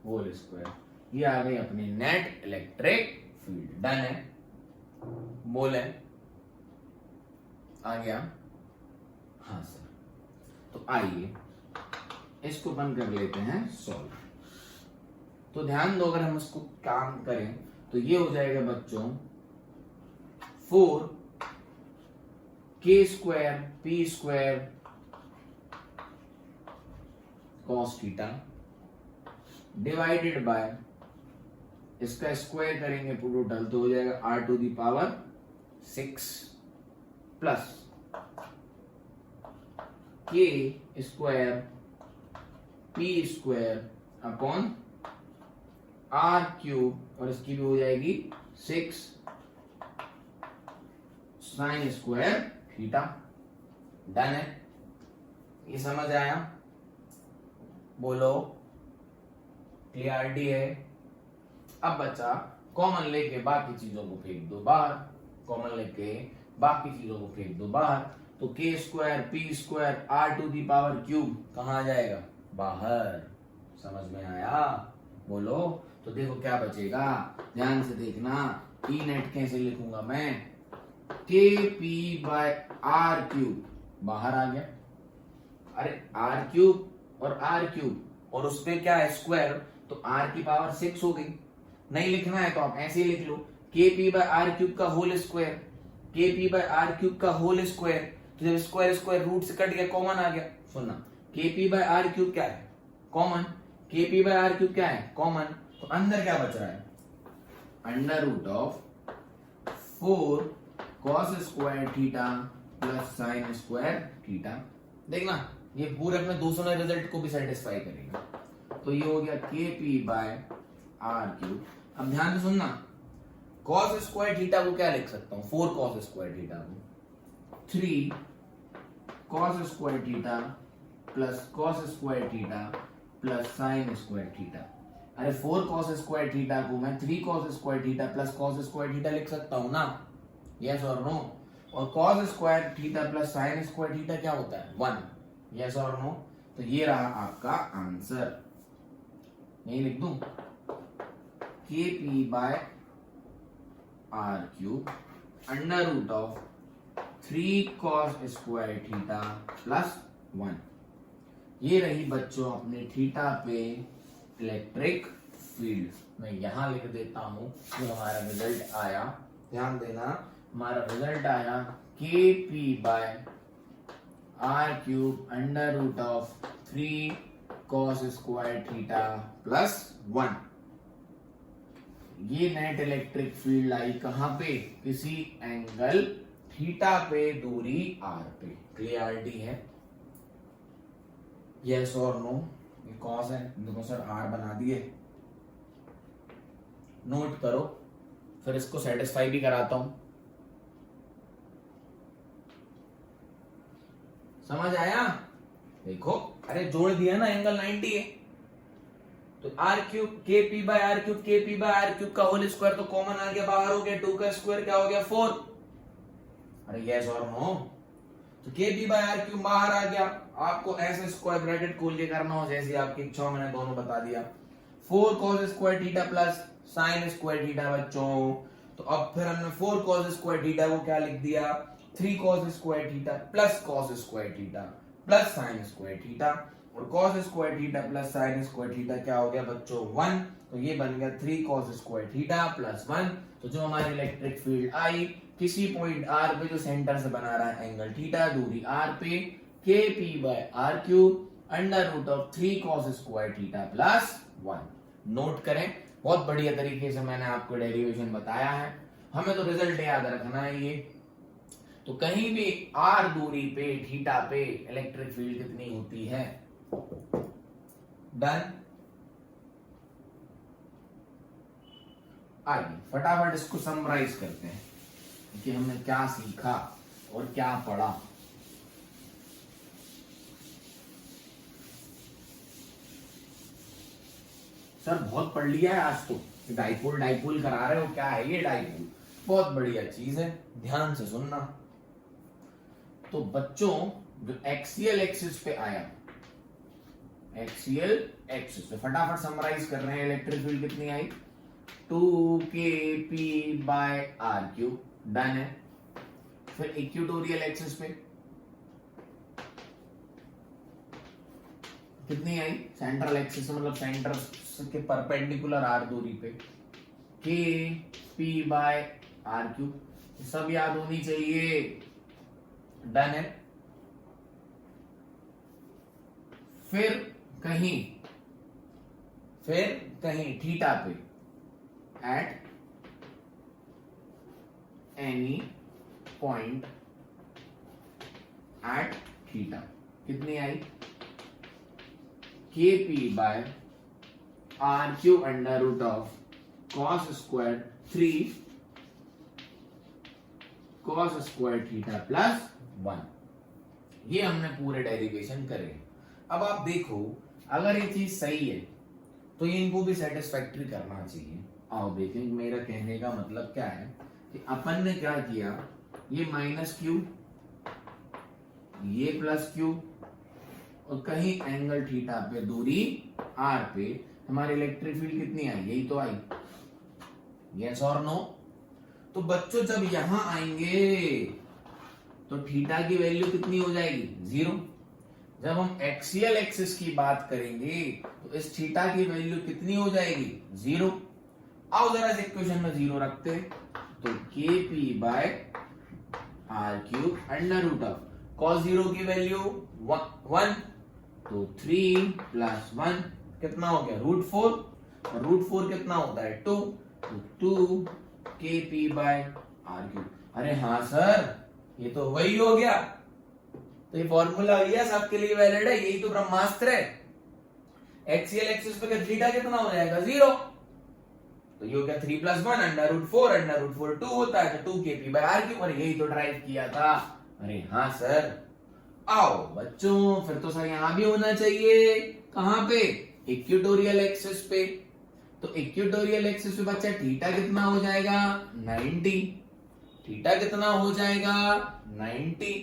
होल स्क्वायर। ये आ गई अपनी नेट इलेक्ट्रिक फील्ड। डन है? बोले आ गया? हाँ सर। तो आइए इसको बंद कर लेते हैं सॉल्व। तो ध्यान दो, अगर हम इसको काम करें तो ये हो जाएगा बच्चों 4k² p² cos theta divided by, इसका स्क्वायर करेंगे टोटल तो हो जाएगा r⁶ plus k² p² upon r³ और इसकी भी हो जाएगी 6 sin स्क्वायर थीटा। डन है? ये समझ आया? बोलो क्लियरिटी है? अब बच्चा कॉमन लेके बाकी चीजों को फेंक दो बाहर, कॉमन लेके बाकी चीजों को फेंक दो बाहर। तो तो k square P square R to the power cube कहाँ आ जाएगा, बाहर। समझ में आया, बोलो। तो देखो क्या बचेगा, ध्यान से देखना। ई नेट कैसे लिखूंगा मैं, के पी बाय आर क्यूब बाहर आ गया। अरे आर क्यूब और आर क्यूब और उस पे क्या है स्क्वायर, तो आर की पावर 6 हो गई। नहीं लिखना है तो आप ऐसे ही लिख लो, के पी बाय आर क्यूब का होल स्क्वायर, के पी बाय आर क्यूब का होल स्क्वायर। तो जब स्क्वायर स्क्वायर रूट से कट गया कॉमन आ गया। सुनना, के पी बाय आर क्यूब क्या है, कॉमन। के पी बाय आर क्यूब क्या है, कॉमन। तो अंदर क्या बच रहा है, under root of 4 cos square theta plus sine square theta. देखना ये पूरे अपने दूसरों ने रिजल्ट को भी सेटिस्फाई करेगा। तो ये हो गया के पी बाय आर क्यूब। अब ध्यान से सुनना, cos स्क्वायर थीटा को क्या लिख सकता हूं, 4 cos स्क्वायर थीटा को 3 cos square theta plus cos square theta plus sine square theta. अरे 4 cos स्क्वायर थीटा को मैं 3 cos square theta plus cos square theta लिख सकता हूं ना, यस और नो। और cos square theta plus sine square theta क्या होता है, 1, यस और नो। तो ये रहा आपका आंसर। यही लिख दूं, K P by R cube under root of 3 cos square theta plus 1। ये रही बच्चों अपने थीटा पे इलेक्ट्रिक फील्ड। मैं यहां लिख देता हूं जो हमारा रिजल्ट आया, ध्यान देना। हमारा रिजल्ट आया K P by R cube under root of 3 cos square theta plus 1। ये नेट इलेक्ट्रिक फील्ड आई कहां पे, किसी एंगल थीटा पे दूरी आर पे। क्लियरिटी है, यस और नो। ये कॉस है, देखो सर आर बना दिए, नोट करो, फिर इसको सेटिस्फाई भी कराता हूं। समझ आया, देखो। अरे जोड़ दिया ना, एंगल 90 है। तो आर क्यूब के पी बाय आर क्यूब, के पी बाय आर क्यूब का होल स्क्वायर तो कॉमन आ गया, बाहर हो गया। 2 का स्क्वायर क्या हो गया, 4। अरे यस और नो। तो K P by R cube बाहर आ गया। आपको ऐसे स्क्वायर ब्रैकेट खोल के करना हो जैसे आपकी इच्छा, मैंने दोनों बता दिया। 4 cos square theta plus sine square theta बच्चों। तो अब फिर हमने 4 cos स्क्वायर थीटा को क्या लिख दिया, 3 cos square theta plus cos square theta plus sine square theta. और cos square theta plus sine square theta क्या हो गया बच्चों, 1। तो ये बन गया 3 cos स्क्वायर थीटा प्लस 1। तो जो हमारी इलेक्ट्रिक फील्ड आई, किसी पॉइंट आर पे जो सेंटर से बना रहा है एंगल थीटा, दूरी आर पे, K P by R cube under root of 3 cos square theta plus 1। Note करें, बहुत बढ़िया तरीके से मैंने आपको डेरिवेशन बताया है। हमें तो रिजल्ट याद रखना है ये। तो कहीं भी आर दूरी पे थीटा पे इलेक्ट्रिक फील्ड कितनी होती है, डन। आइए फटाफट इसको समराइज करते हैं कि हमने क्या सीखा और क्या पढ़ा। सर बहुत पढ़ लिया है आज तो, डाइपोल डाइपोल करा रहे हो, क्या है ये डाइपोल, बहुत बढ़िया चीज है, ध्यान से सुनना। तो बच्चों जो एक्सियल एक्सिस पे आया, एक्सियल एक्सिस पे फटाफट समराइज कर रहे हैं। इलेक्ट्रिक फील्ड कितनी आई, 2kp by R cube, done है। फिर इक्वेटोरियल एक्सिस पे कितनी आई, सेंट्रल एक्सिस मतलब सेंटर के परपेंडिकुलर आर दूरी पे, kp बाय आर क्यूब, सब याद होनी चाहिए, डन है। फिर कहीं थीटा पे at any point at theta कितनी आई, K P by R cube under root of cos square 3 cos square theta plus 1। ये हमने पूरे डेरिवेशन करे। अब आप देखो अगर ये चीज सही है तो ये इनको भी सेटिस्फैक्टरी करना चाहिए। आओ देखें, मेरा कहने का मतलब क्या है कि अपन ने क्या किया, ये माइनस क्यू ये प्लस क्यू, और कहीं एंगल थीटा पे दूरी आर पे हमारी इलेक्ट्रिक फील्ड कितनी आई, यही तो आई। यस और नो? तो बच्चों जब यहां आएंगे तो थीटा की वैल्यू कितनी हो जाएगी, 0। जब हम एक्सियल एक्सिस की बात करेंगे तो इस थीटा की वैल्यू कितनी हो जाएगी, 0। आओ जरा इस इक्वेशन में 0 रखते हैं, तो K P by R cube under root of cos 0 की वैल्यू 1, तो 3 प्लस 1 कितना हो गया, √4, और √4 कितना होता है, 2, तो 2 के पी बाय आर क्यूब। अरे हाँ सर, ये तो वही हो गया, तो ये फॉर्मूला यस आपके लिए वैलिड है, यही तो ब्रह्मास्त्र है। एक्सियल एक्सिस पे थीटा कितना हो जाएगा, 0, तो ये हो गया 3 प्लस 1 अंडर रूट 4 2 होता है, तो 2 के पी बाय आर क्यूब, और यही तो ड्राइव किया था। अरे हाँ सर। आओ बच्चों, फिर तो सर यहां भी होना चाहिए, कहां पे, इक्वेटोरियल एक्सिस पे। तो इक्वेटोरियल एक्सिस पे बच्चा थीटा कितना हो जाएगा, 90। थीटा कितना हो जाएगा, 90।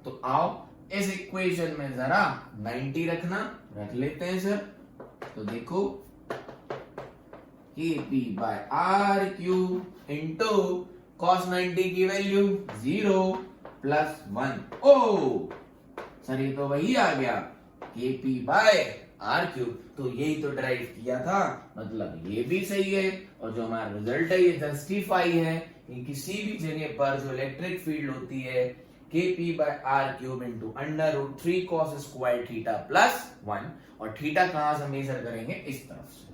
तो आओ इस इक्वेशन में जरा 90 रखना, रख लेते हैं सर। तो देखो K P by R cube into cos 90 की वैल्यू 0 प्लस 1। ओ सर ये तो वही आ गया, के पी बाय आर क्यूब, तो यही तो ड्राइव किया था, मतलब ये भी सही है। और जो हमारा रिजल्ट है ये जस्टिफाई है कि किसी भी जगह पर जो इलेक्ट्रिक फील्ड होती है K P by R cube into under root 3 cos square theta plus 1, और थीटा कहां से मेजर करेंगे, इस तरफ से।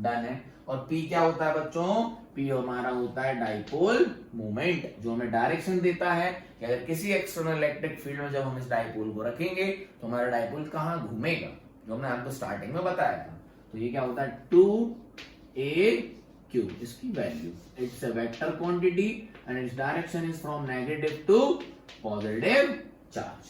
डन है। और पी क्या होता है बच्चों, पी हमारा होता है डाइपोल मोमेंट, जो हमें डायरेक्शन देता है कि अगर किसी एक्सटर्नल इलेक्ट्रिक फील्ड में जब हम इस डाइपोल को रखेंगे तो हमारा डाइपोल कहां घूमेगा, जो हमने आपको स्टार्टिंग में बताया था। तो ये क्या होता है, 2a⁻, इसकी वैल्यू, it's a vector quantity and its direction is from negative to positive charge.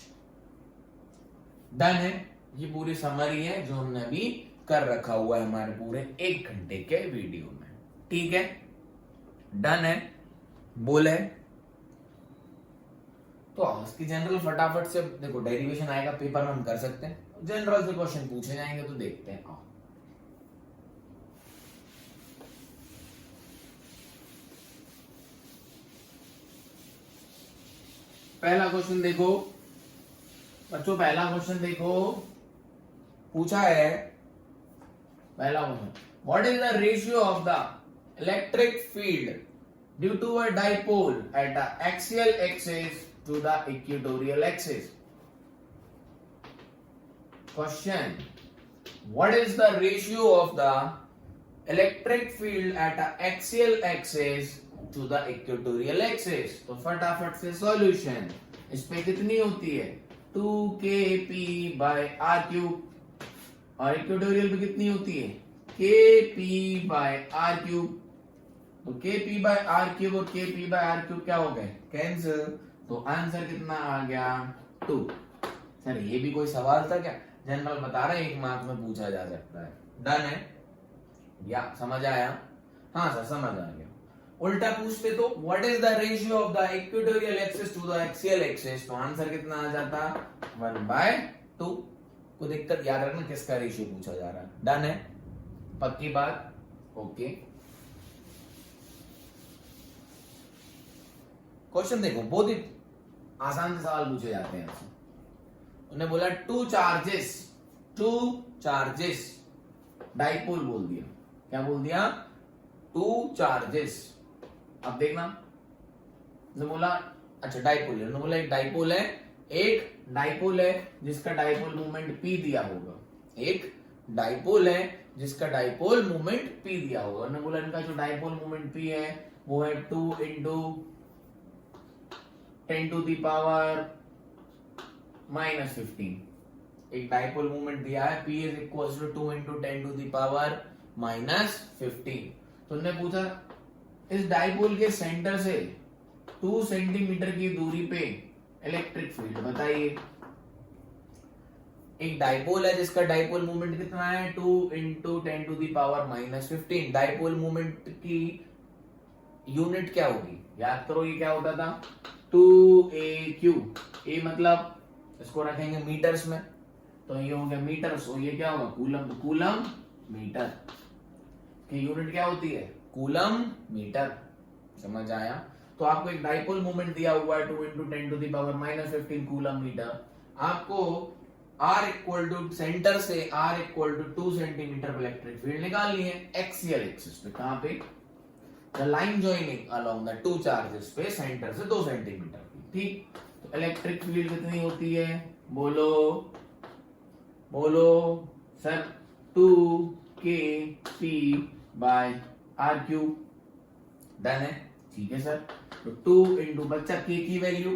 Done है। ये पूरी समरी है जो हमने अभी कर रखा हुआ है हमारे पूरे 1 घंटे के वीडियो में, ठीक है। डन है, बोले तो उसकी जनरल फटाफट से देखो, डेरिवेशन आएगा पेपर में, हम कर सकते हैं, जनरल से क्वेश्चन पूछे जाएंगे, तो देखते हैं। पहला क्वेश्चन देखो बच्चों, पहला क्वेश्चन देखो, पूछा है पहला question, what is the ratio of the electric field due to a dipole at the axial axis to the equatorial axis. Question, what is the ratio of the electric field at the axial axis to the equatorial axis. तो फटाफट से solution, इस पे कितनी होती है, 2kp by R cube, और equatorial पे कितनी होती है, kp बाय आर क्यूब। तो kp बाय आर क्यूब और kp बाय आर क्यूब क्या हो गए, कैंसिल, तो आंसर कितना आ गया, 2। सर ये भी कोई सवाल था क्या, जनरल बता रहे हैं, 1 मार्क में पूछा जा सकता है। डन है, या समझ आया, हाँ सर समझ आ गया। उल्टा पूछते तो what is the ratio of the equatorial axis to the axial axis, तो आंसर कितना आ जाता, 1/2। को देखकर याद रखना किसका रेशियो पूछा जा रहा है। डन है, पक्की बात, ओके। क्वेश्चन देखो, बहुत ही आसान से सवाल पूछे जाते हैं। उन्हें बोला टू चार्जेस, डाइपोल बोल दिया, क्या बोल दिया, 2 चार्जेस। अब देखना, बोला अच्छा डाइपोल है, बोला एक डाइपोल है जिसका डाइपोल मोमेंट p दिया होगा, एक डाइपोल है जिसका डाइपोल मोमेंट p दिया होगा। उन्होंने बोला इनका जो डाइपोल मोमेंट p है वो है 2 × 10⁻⁻15। एक डाइपोल मोमेंट दिया है, p इज इक्वल टू 2 × 10⁻⁻15। तो उन्होंने पूछा इस डाइपोल के सेंटर से 2 सेंटीमीटर की दूरी पे इलेक्ट्रिक फील्ड बताइए। एक डाइपोल है जिसका डाइपोल मोमेंट कितना है, 2 × 10⁻⁻15। डाइपोल मोमेंट की यूनिट क्या होगी, याद करो, ये क्या होता था, 2a⁻, a मतलब इसको रखेंगे मीटर्स में, तो ये हो गया मीटर्स, और ये क्या होगा कूलम, तो कूलम मीटर की यूनिट क्या होती है कूलम मीटर। समझ आया। तो आपको एक डाइपोल मोमेंट दिया हुआ है 2 × 10⁻⁻15 कूलम मीटर। आपको R इक्वल टू सेंटर से R equal to 2 centimetre electric field निकालनी है एक्सियल एक्सिस पे। कहां पे, the line joining along the two charges पे सेंटर से 2 सेंटीमीटर की। ठीक, तो इलेक्ट्रिक फील्ड कितनी होती है, बोलो बोलो सर, 2kp/r3। डन है, ठीक है सर। तो 2 इंटू बच्चा k की वैल्यू,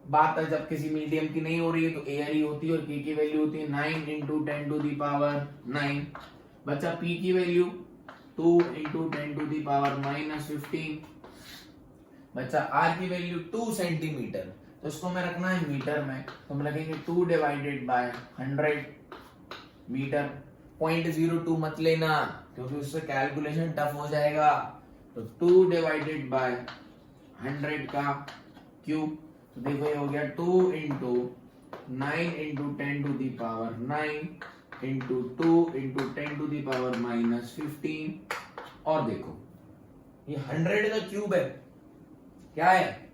बात है जब किसी मीडियम की नहीं हो रही है तो एयर ही होती है, और k की वैल्यू होती है 9 इंटू 10⁻⁹। बच्चा p की वैल्यू 2 इंटू 10⁻⁻15। बच्चा r की वैल्यू 2 सेंटीमीटर, तो इसको मैं रखना है मीटर में, तो हम लगेंगे 2/100 मीटर। 0.02 मत लेना क्योंकि उससे कैलकुलेशन टफ हो जाएगा। तो 2/100 का क्यूब, तो देखो ये हो गया 2 इंटू 9 इंटू 10⁻⁹ इंटू 2 इंटू 10⁻⁻15। और देखो ये 100 का क्यूब है, क्या है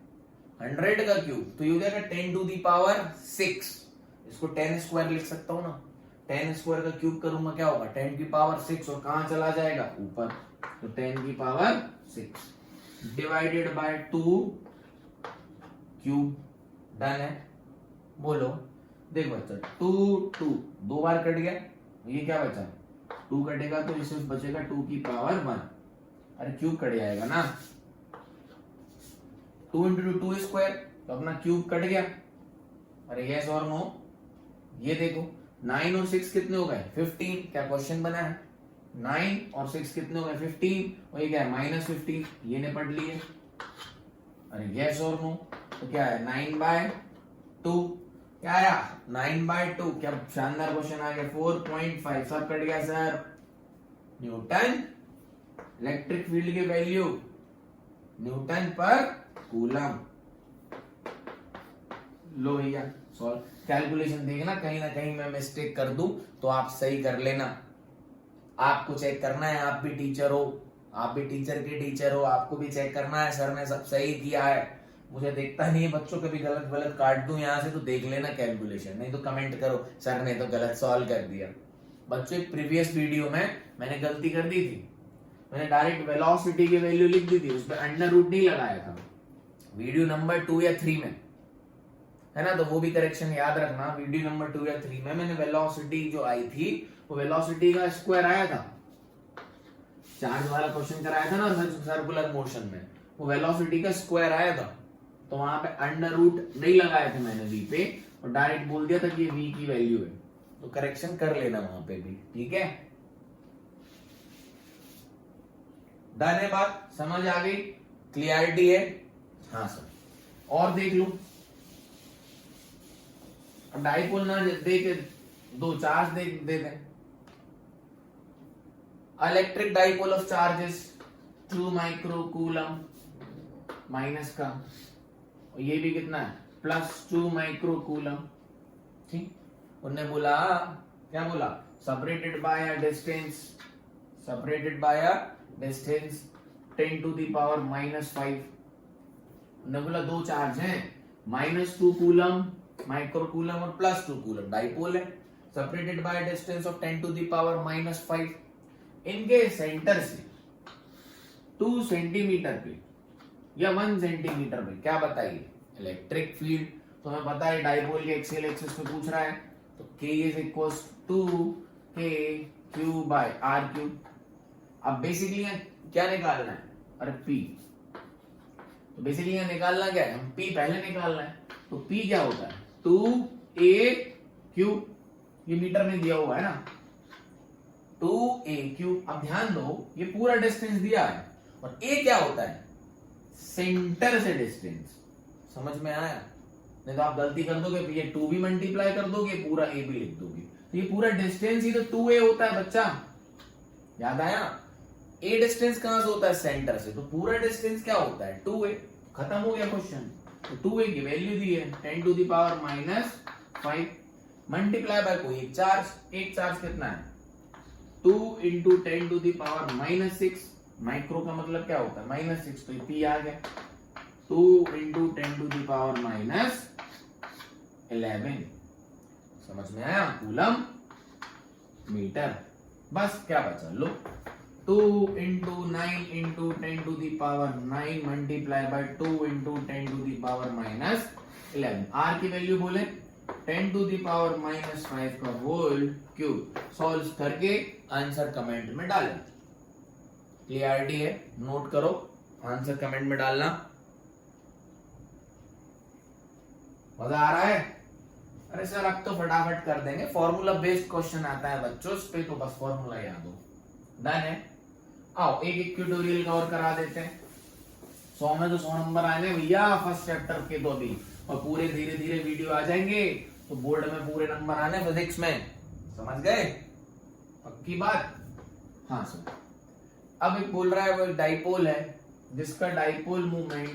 100 का क्यूब, तो ये हो जाएगा 10⁻6। इसको 10 स्क्वायर लिख सकता हूं ना, 10 स्क्वायर का क्यूब करूंगा क्या होगा 10⁻6, और कहां चला जाएगा ऊपर, तो 10⁻6 डिवाइडेड बाय 2 क्यूब। डन है, बोलो। देखो बच्चा 2 दो बार कट गया, ये क्या बचा 2 कटेगा तो इसमें बचेगा 2⁻1। अरे क्यूब कट जाएगा ना, 2 इंटू 2 स्क्वायर, तो अपना क्यूब कट गया। अरे यस और नो, ये देखो 9 और 6 कितने हो गए 15। क्या क्वेश्चन बना है, 9 और 6 कितने हो गए 15, और ये क्या है -15, ये ने पढ़ लिए। अरे यस और नो, तो क्या है 9/2, क्या आया 9/2। क्या शानदार क्वेश्चन आ गया। 4.5 सब कट गया सर। न्यूटन इलेक्ट्रिक फील्ड की वैल्यू न्यूटन पर कूलम। लो भैया सॉल्व। कैलकुलेशन देखना, कहीं ना कहीं मैं मिस्टेक कर दूं तो आप सही कर लेना। आपको चेक करना है, आप भी टीचर हो, आप भी टीचर के टीचर हो, आपको भी चेक करना है सर ने सब सही किया है। मुझे देखता नहीं है बच्चों, कभी गलत गलत काट दूं यहाँ से तो देख लेना कैलकुलेशन, नहीं तो कमेंट करो सर ने तो गलत सॉल्व कर दिया। बच्चों एक प्रीवियस वीडियो में मैंने गलती कर दी थी, मैंने डायरेक्ट वेलोसिटी की वैल्यू लिख दी थी, उस पर अंडर रूट नहीं लगाया था। वीडियो नंबर 2 या 3 में है ना, तो वो भी करेक्शन याद रखना। वीडियो नंबर 2 या 3 में मैंने वेलोसिटी जो आई थी वो वेलोसिटी का स्क्वायर आया था, चार्ज वाला क्वेश्चन कराया था ना सर्कुलर मोशन में, वो वेलोसिटी का स्क्वायर आया था, तो वहां पे अंडर रूट नहीं लगाया था मैंने v पे, और डायरेक्ट बोल दिया था कि ये v की वैल्यू है, तो करेक्शन कर लेना वहां पे भी, ठीक है। डन है, बात समझ आ गई, क्लियरिटी है। हाँ सर, और देख लू, डाइपोल ना देख, दो चार्ज दे दें। Electric dipole of charges 2 micro coulomb minus का, और ये भी कितना है +2 माइक्रो कूलम। ठीक, उन्होंने बोला क्या बोला, सेपरेटेड बाय अ डिस्टेंस 10⁻⁻5। उन्होंने बोला दो चार्ज हैं, -2 कूलम माइक्रो कूलम और +2 कूलम, डाइपोल है, सेपरेटेड बाय डिस्टेंस ऑफ 10⁻⁻5। इनके सेंटर से 2 सेंटीमीटर पे या 1 सेंटीमीटर पे क्या बताइए इलेक्ट्रिक फील्ड। तो हमें पता है डाइपोल के एक्सियल एक्सिस पे पूछ रहा है, तो K is equal to K⁻r3। अब बेसिकली क्या निकालना है, अरे P, तो बेसिकली यहाँ निकालना क्या है, हम P पहले निकालना है, तो P क्या होता है 2a3, ये मीटर में दिया हुआ है ना 2a3। अब ध्यान दो ये पूरा डिस्टेंस दिया है, और a क्या होता है सेंटर से डिस्टेंस, समझ में आया। नहीं तो आप गलती कर दोगे, ये 2 भी मल्टीप्लाई कर दोगे, पूरा a भी लिख दोगे, तो ये पूरा डिस्टेंस ही तो 2a होता है बच्चा, याद आया। a डिस्टेंस कहां से होता है सेंटर से, तो पूरा डिस्टेंस क्या होता है 2a। खत्म हो गया क्वेश्चन। तो 2a की वैल्यू दी है 5 मल्टीप्लाई बाय कोई एक चार्ज कितना है 2 into 10 to the power -6 micro का मतलब क्या होता है -6 तो पी आ गया 2 इंटू 10 टू द पावर -11 समझ में आया कूलम मीटर। बस क्या बचा लो 2 into 9 into 10 to the power 9 multiply by 2 into 10 to the power -11 R की वैल्यू बोले 10 टू द पावर -5 का होल क्यूब सॉल्व करके आंसर कमेंट में डालें। क्लियरिटी है नोट करो आंसर कमेंट में डालना। मजा आ रहा है? अरे सर अब तो फटाफट कर देंगे फॉर्मूला बेस्ड क्वेश्चन आता है बच्चों उस पे तो बस फॉर्मूला याद हो। डन है। आओ एक ट्यूटोरियल कवर करा देते हैं 100 में तो 100 नंबर आएंगे भैया फर्स्ट चैप्टर के तो अभी और पूरे धीरे धीरे वीडियो आ जाएंगे तो बोर्ड में पूरे नंबर आने फिजिक्स में समझ गए पक्की बात। हाँ सर अब एक बोल रहा है वो एक डाइपोल है जिसका डाइपोल मूवमेंट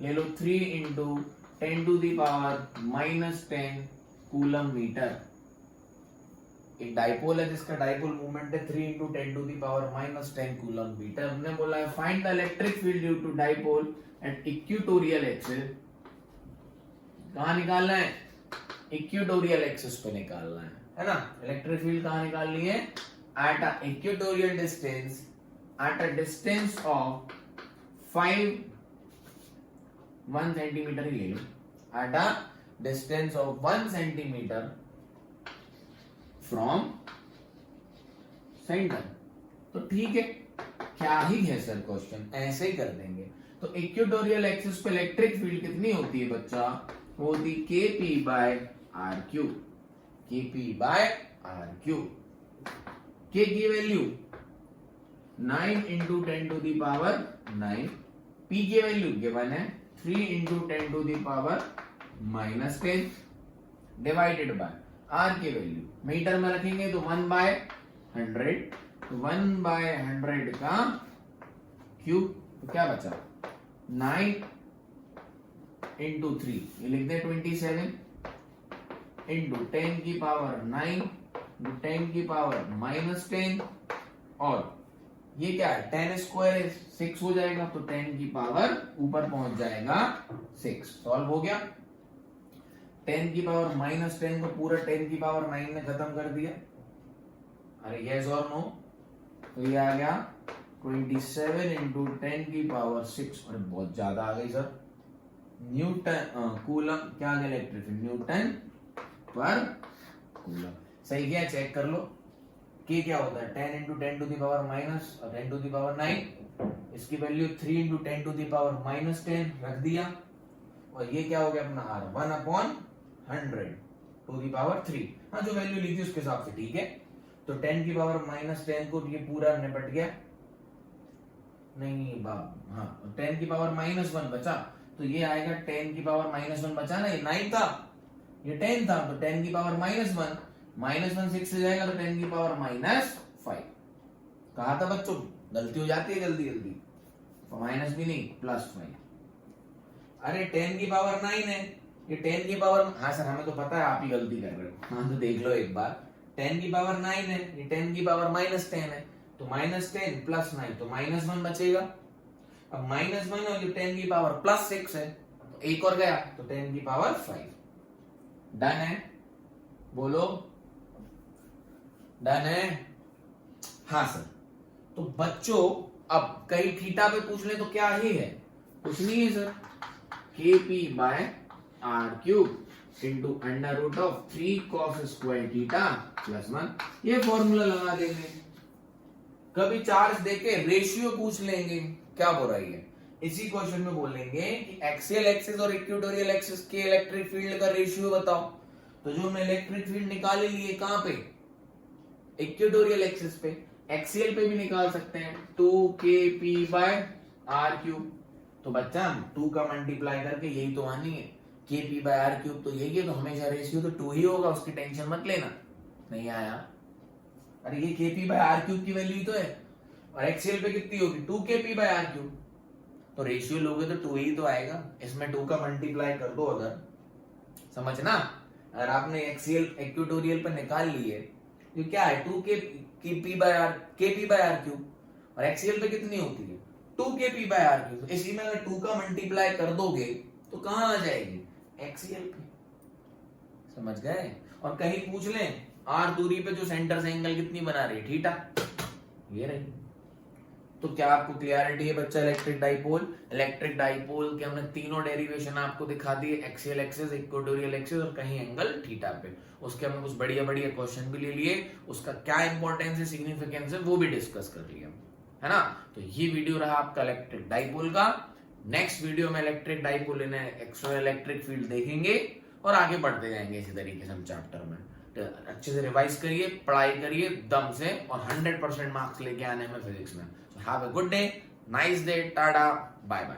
ले लो 3 into 10 to the power -10 coulomb metre. एक डाइपोल है जिसका डाइपोल मूवमेंट है 3 into 10 to the power -10 coulomb metre. हमने बोला है find the electric field due to dipole at equatorial axis. कहां निकालना है इक्वेटोरियल एक्सिस पे निकालना है ना। इलेक्ट्रिक फील्ड कहां निकालनी है at a equatorial distance at a distance of 1 centimetre ही ले लो at a distance of 1 centimetre from center। तो ठीक है क्या ही है सर क्वेश्चन ऐसे ही कर देंगे। तो इक्वेटोरियल एक्सिस पे इलेक्ट्रिक फील्ड कितनी होती है बच्चा वो होती kp by r cube. kp by r cube k की value 9 into 10 to the power 9 p की वैल्यू गिवन है 3 into 10 to the power -10 divided by r की वैल्यू मीटर में रखेंगे तो 1/100 तो 1/100 का क्यूब तो क्या बचा 9 इंटू 3 ये लिख दे 27 इंटू 10 की पावर 9 इंटू 10 की पावर -10 और ये क्या है 10 स्क्वायर है 6 हो जाएगा तो 10 की पावर ऊपर पहुंच जाएगा 6 सॉल्व हो गया। 10 की पावर -10 को पूरा 10 की पावर 9 ने खत्म कर दिया। अरे यस और नो तो ये आ गया 27 इंटू 10 की पावर 6 और बहुत ज्यादा आ गई सर। न्यूटन कूलम क्या आ गया इलेक्ट्रिक फील्ड न्यूटन पर कूलम सही गया चेक कर लो। के क्या होता है 10 into 10 to the power minus और 10 टू दी पावर 9 इसकी value 3 into 10 to the power -10 रख दिया और ये क्या हो गया अपना r 1/100 टू दी पावर 3। हाँ जो वैल्यू ली थी उसके हिसाब से ठीक है। तो 10 की पावर -10 को ये पूरा निपट गया नहीं बाप हाँ 10 की पावर -1 बचा तो ये आएगा 10 की पावर -1 बचा ना ये 9 था ये 10 था तो 10 की पावर -1 6 से जाएगा तो 10 की पावर -5। कहा था बच्चों गलती हो जाती है जल्दी जल्दी तो माइनस भी नहीं +5। अरे 10 की पावर 9 है ये 10 की पावर हाँ सर हमें तो पता है आप ही गलती कर रहे हो हाँ तो देख लो एक बार 10 की पावर 9 है ये 10 की पावर -10 है तो -10 + 9 तो -1 बचेगा। अब -1 और ये 10 की पावर +6 है तो एक और गया तो 10 की पावर 5। डन है बोलो डन है हाँ सर। तो बच्चों अब कई थीटा पे पूछ ले तो क्या ही है कुछ नहीं है sir kp by r cube into √3 cos square theta +1 ये फॉर्मूला लगा देंगे। कभी चार्ज देके रेशियो पूछ लेंगे क्या बोल रही है इसी क्वेश्चन में बोलेंगे कि एक्सियल एक्सिस और इक्वेटोरियल एक्सिस के इलेक्ट्रिक फील्ड का रेशियो बताओ। तो जो हमने इलेक्ट्रिक फील्ड निकाले लिए कहां पे इक्वेटोरियल एक्सिस पे एक्सियल पे भी निकाल सकते हैं 2kp बाय r क्यूब। तो बच्चा 2 का मल्टीप्लाई करके यही तो आनी है kp बाय r क्यूब तो यही है तो हमेशा रेशियो तो 2 ही होगा उसकी टेंशन मत लेना। नहीं आया अरे ये kp बाय r क्यूब की वैल्यू तो है और एक्सियल पे कितनी होगी 2kp बाय r क्यूब तो रेशियो लोगे तो 2 ही तो आएगा। इसमें 2 का मल्टीप्लाई कर दो अगर समझना अगर आपने एक्सियल इक्वेटोरियल पर निकाल लिए जो क्या है 2 kp/r और एक्सियल पे कितनी होती है 2 kp/r। तो इसी में अगर 2 का मल्टीप्लाई कर दोगे तो कहां आ जाएगी एक्सियल पे, समझ गए। और कहीं पूछ लें आर दूरी पे जो सेंटर से एंगल कितनी बना रही है थीटा, ये रही। तो क्या आपको क्लियरिटी है बच्चा इलेक्ट्रिक डाइपोल के हमने तीनों डेरिवेशन आपको दिखा दिए, एक्सियल एक्सिस, इक्वेटोरियल एक्सिस और कहीं एंगल थीटा पे। उसके हमने कुछ बढ़िया बढ़िया क्वेश्चन भी ले लिए, उसका क्या इंपॉर्टेंस है, सिग्निफिकेंस है वो भी डिस्कस कर लिया, है ना। तो ये वीडियो रहा आपका इलेक्ट्रिक डाइपोल का। नेक्स्ट वीडियो में इलेक्ट्रिक डाइपोल इन एक्सो इलेक्ट्रिक फील्ड देखेंगे और आगे बढ़ते जाएंगे इसी तरीके से हम चैप्टर में। तो अच्छे से रिवाइज करिए, पढ़ाई करिए दम से और 100% मार्क्स लेके आने में फिजिक्स में। Have a good day, nice day, tata, bye bye.